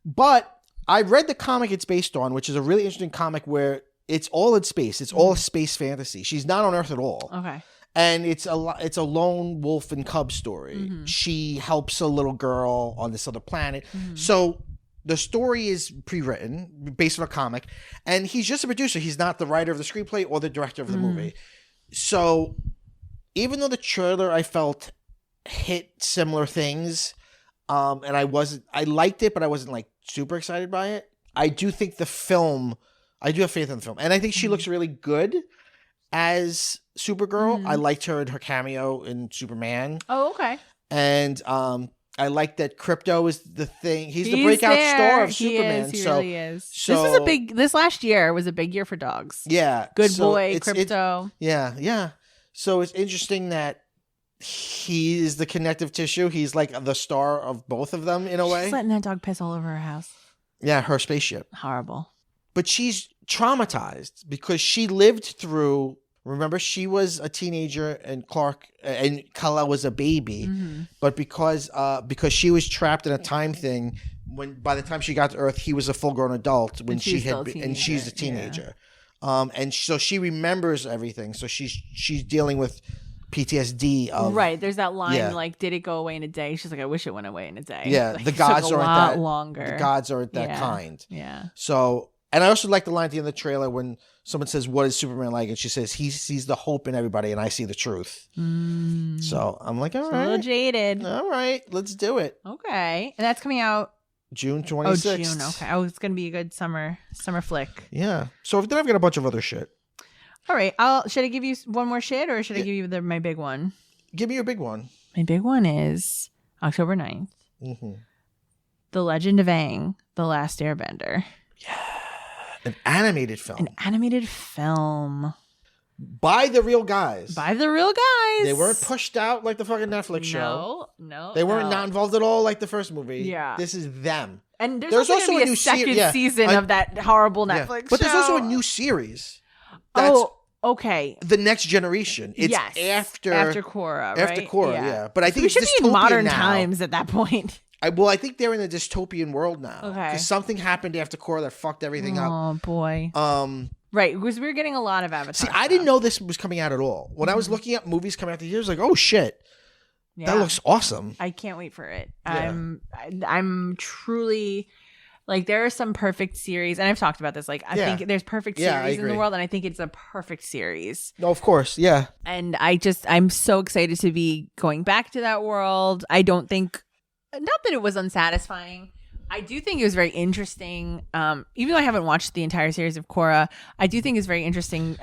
But I read the comic it's based on, which is a really interesting comic where it's all in space. It's all space fantasy. She's not on Earth at all. Okay. And it's a lone wolf and cub story. Mm-hmm. She helps a little girl on this other planet. Mm-hmm. So the story is pre-written based on a comic, and he's just a producer. He's not the writer of the screenplay or the director of the movie. So even though the trailer I felt hit similar things, and I liked it, but I wasn't like super excited by it. I do think the film, I do have faith in the film, and I think she looks really good as Supergirl. I liked her in her cameo in Superman. Oh, okay. And I like that Crypto is the thing. He's the breakout star of Superman. He so, really is. So, This last year was a big year for dogs. Yeah. Good so boy, Crypto. Yeah. So it's interesting that he is the connective tissue. He's like the star of both of them in a way. She's letting that dog piss all over her house. Yeah, her spaceship. Horrible. But she's traumatized because she lived through. Remember, she was a teenager and Kal-El was a baby. Mm-hmm. But because she was trapped in a time thing, when by the time she got to Earth, he was a full-grown adult when she had been, and she's a teenager. Yeah. And so she remembers everything. So she's dealing with PTSD. Right. There's that line Yeah. like, "Did it go away in a day?" She's like, "I wish it went away in a day." Yeah, Like, the it took gods a aren't lot that longer. The gods aren't that kind. Yeah. So, and I also like the line at the end of the trailer when someone says, "What is Superman like?" and she says, "He sees the hope in everybody, and I see the truth." So I'm like, all A little right, jaded. all right, let's do it. Okay. And that's coming out. June 26th. Oh, June. Okay. Oh, it's gonna be a good summer flick. Yeah. So then I've got a bunch of other shit. All right. Should I give you one more shit, or should I give you my big one? Give me your big one. My big one is October 9th. Mm-hmm. The Legend of Aang, The Last Airbender. An animated film An animated film by the real guys. by the real guys. They weren't pushed out like the fucking Netflix show. No. They weren't not involved at all like the first movie. Yeah. This is them. And there's There's also also gonna be a new second yeah, season of that horrible Netflix show. But there's also a new series. That's okay. the next generation. It's Yes. after Korra, right? After Korra, yeah. But I think we should it's be in dystopian modern now. times at that point. I think they're in a dystopian world now. Okay. Because something happened after Korra that fucked everything up. Oh boy. Right, because we were getting a lot of Avatar. See, I didn't know this was coming out at all. When I was looking at movies coming out the year, I was like, oh shit, that looks awesome. I can't wait for it. Yeah. I'm truly like, there are some perfect series, and I've talked about this. Like, I think there's perfect Yeah, I series in the agree. world, and I think it's a perfect series. No, of course, yeah. And I'm so excited to be going back to that world. I don't think, not that it was unsatisfying. I do think it was very interesting. Even though I haven't watched the entire series of Korra, I do think it's very interesting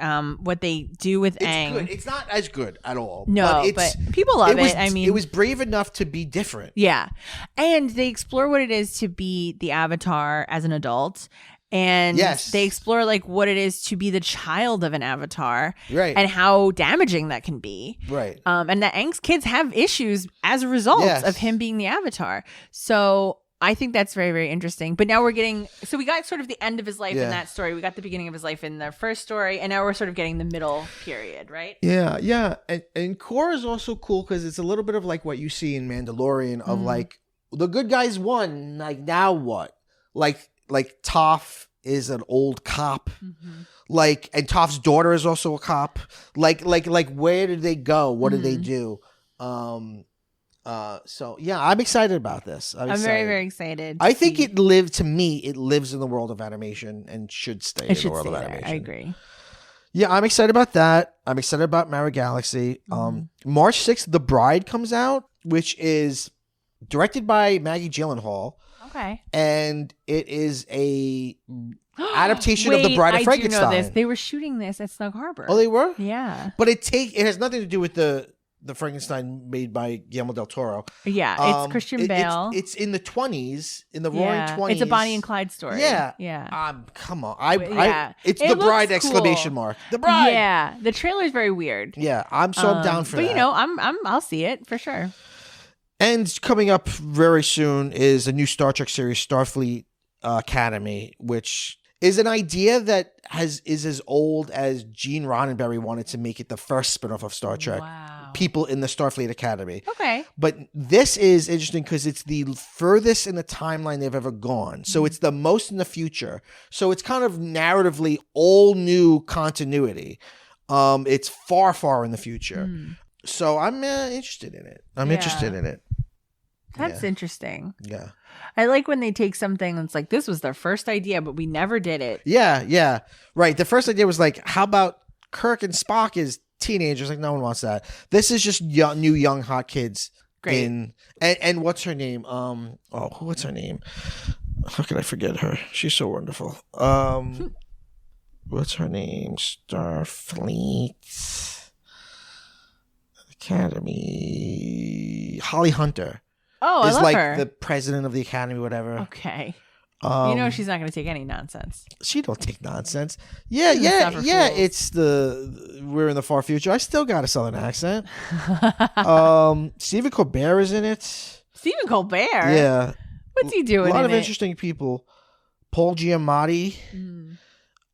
what they do with It's Aang. good. It's not as good at all. No, but people love it. I mean, it was brave enough to be different. yeah. And they explore what it is to be the Avatar as an adult. And Yes. they explore like what it is to be the child of an Avatar. Right. And how damaging that can be. Right. And that Aang's kids have issues as a result Yes. of him being the Avatar. So I think that's very, very interesting. But now so we got sort of the end of his life in that story. We got the beginning of his life in the first story. And now we're sort of getting the middle period, right? Yeah. And Korra is also cool because it's a little bit of like what you see in Mandalorian of like the good guys won. Like now what? Like Toph is an old cop. Like, and Toph's daughter is also a cop. Like where did they go? What did they do? So yeah, I'm excited about this. I'm very, very excited. I think it lives in the world of animation and should stay in the world of animation. I agree. Yeah, I'm excited about that. I'm excited about Mara Galaxy. March 6th, The Bride comes out, which is directed by Maggie Gyllenhaal. Okay. And it is a adaptation of The Bride of Frankenstein. I do know this. They were shooting this at Snug Harbor. Oh, they were? Yeah. But it has nothing to do with the Frankenstein made by Guillermo del Toro. Yeah, it's Christian Bale. It's in the 20s, in the roaring 20s. It's a Bonnie and Clyde story. Yeah. Come on. It's It The Bride looks exclamation cool. mark. The Bride. Yeah. The trailer is very weird. Yeah, I'm down for that. But you know, I'll see it for sure. And coming up very soon is a new Star Trek series, Starfleet Academy, which is an idea that is as old as Gene Roddenberry wanted to make it the first spinoff of Star Trek. Wow. People in the Starfleet Academy. Okay. But this is interesting because it's the furthest in the timeline they've ever gone. So it's the most in the future. So it's kind of narratively all new continuity. It's far, far in the future. So I'm interested in it. That's interesting. Yeah. I like when they take something that's like, this was their first idea, but we never did it. Yeah. Right. The first idea was like, how about Kirk and Spock as teenagers? Like, no one wants that. This is just new, young, hot kids. Great. And what's her name? What's her name? How could I forget her? She's so wonderful. What's her name? Starfleet Academy. Holly Hunter. Oh, I is love like her. the president of the academy, whatever. Okay. You know she's not going to take any nonsense. She don't take nonsense. Yeah. Fools. It's we're in the far future. I still got a southern accent. Stephen Colbert is in it. Stephen Colbert? Yeah. What's he doing A lot in of it? interesting people. Paul Giamatti.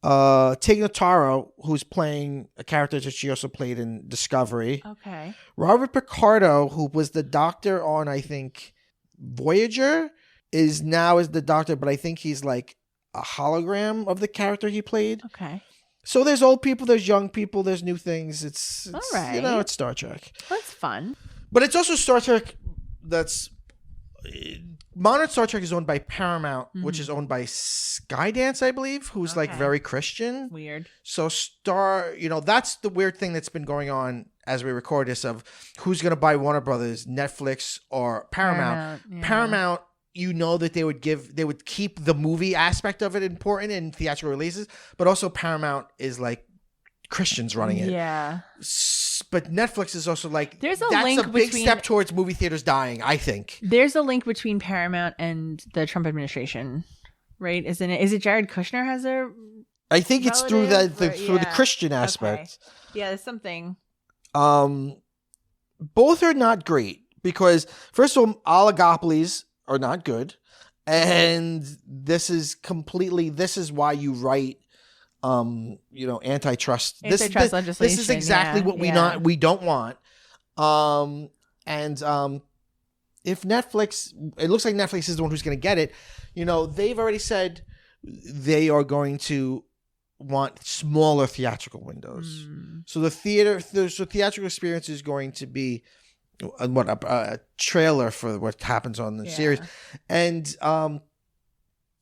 Tig Notaro, who's playing a character that she also played in Discovery. Okay. Robert Picardo, who was the doctor on, I think, Voyager, is now the doctor, but I think he's like a hologram of the character he played. Okay. So there's old people, there's young people, there's new things. It's all right. It's Star Trek. That's fun. But it's also Star Trek that's... Modern Star Trek is owned by Paramount, which is owned by Skydance, I believe, who's like very Christian. Weird. So that's the weird thing that's been going on as we record this of who's going to buy Warner Brothers, Netflix, or Paramount. Paramount, that they would keep the movie aspect of it important in theatrical releases, but also Paramount is like Christians running it. Yeah. But Netflix is also like, there's that's link a big between, step towards movie theaters dying, I think. There's a link between Paramount and the Trump administration, right? Isn't it? Is it Jared Kushner has a I think it's through relative, the Christian aspect. Okay. Yeah, there's something. Both are not great because first of all, oligopolies are not good. And this is why you write antitrust. Antitrust legislation. This is exactly what we don't want. If Netflix, it looks like Netflix is the one who's going to get it. They've already said they are going to want smaller theatrical windows. So the theatrical experience is going to be a trailer for what happens on the series. And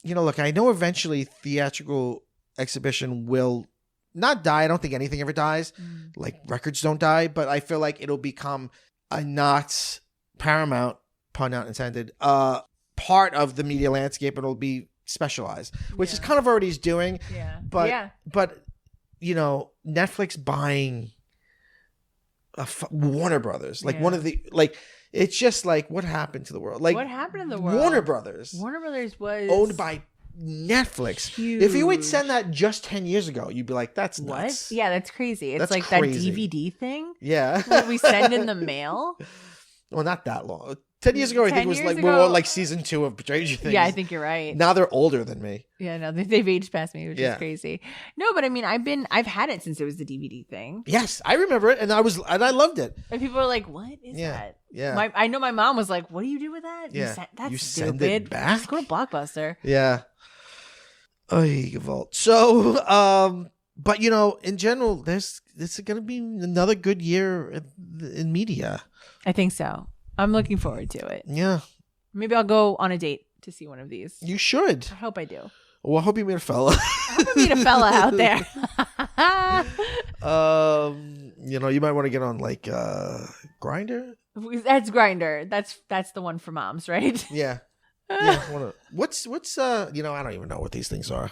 look, I know eventually theatrical exhibition will not die. I don't think anything ever dies. Like records don't die, but I feel like it'll become a not paramount, pun not intended, part of the media landscape. It'll be specialized, which is kind of already is doing. Yeah. But Netflix buying Warner Brothers, like one of the it's just like what happened to the world? Like what happened in the world? Warner Brothers was owned by Netflix. Huge. If you would send that just 10 years ago, you'd be like, that's nuts. What? Yeah, that's crazy. It's That's like crazy. that DVD thing Yeah. that we send in the mail. Well, not that long. 10 years ago, I think it was 10 like years we were ago- on like season 2 of Stranger Things. Yeah, I think you're right. Now they're older than me. Yeah, no, they've aged past me, which Yeah. is crazy. No, but I mean, I've had it since it was the DVD thing, Yes, I remember it, and I loved it. and people are like, "What is Yeah, that?" yeah. I know my mom was like, "What do you do with that?" Yeah. That's You stupid. send it back? Just go to Blockbuster. Yeah. Oy, Gewalt. So, but in general, this is going to be another good year in media. I think so. I'm looking forward to it. Yeah, Maybe I'll go on a date to see one of these. you should. I hope I do. Well, I hope you meet a fella. I hope I meet a fella out there. You might want to get on like Grinder. That's Grinder. That's the one for moms, right? Yeah. Yeah. What's I don't even know what these things are.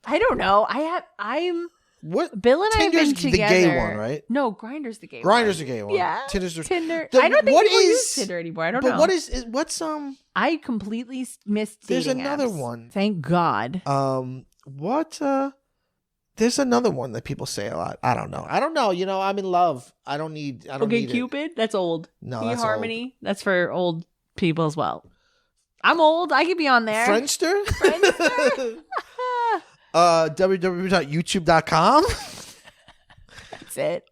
I don't know. I'm What? Bill and I have been Tinder's the together. gay one, right? No, Grinder's the gay one. Grinder's the gay one. Yeah. Tinder's the Tinder. The- I don't think what people use is- Tinder anymore. I don't But know. what's I completely missed There's dating another apps. one. Thank God. There's another one that people say a lot. I don't know. I'm in love. I don't need Okay, need it. Cupid. That's old. No, that's eHarmony. That's for old people as well. I'm old. I could be on there. Friendster? Friendster? www.youtube.com. That's it.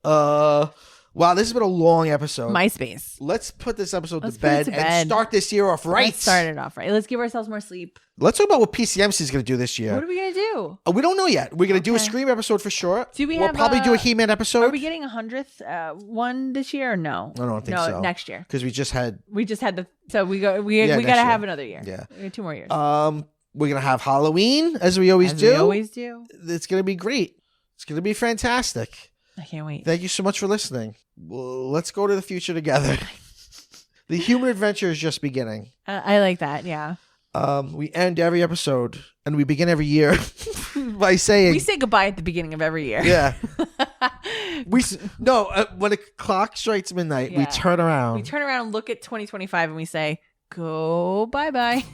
Wow, this has been a long episode. MySpace. Let's put this episode Let's to put it bed to and bed. start this year off right. Let's start it off right. Let's give ourselves more sleep. Let's talk about what PCMC is going to do this year. What are we gonna do? We don't know yet. We're going to do a Okay. Scream episode for sure. Do we We'll have probably do a He-Man episode. Are we getting 100th one this year or no? I don't think no, so. next year. Because we just had. We just had we Yeah, gotta next year. have another year. Yeah. We got 2 more years. We're going to have Halloween, as we always As do. we always do. It's going to be great. It's going to be fantastic. I can't wait. Thank you so much for listening. Well, let's go to the future together. The human adventure is just beginning. I like that. Yeah. We end every episode and we begin every year by saying, We say goodbye at the beginning of every year. yeah. When the clock strikes midnight, we Yeah. turn around. We turn around and look at 2025 and we say, go bye bye.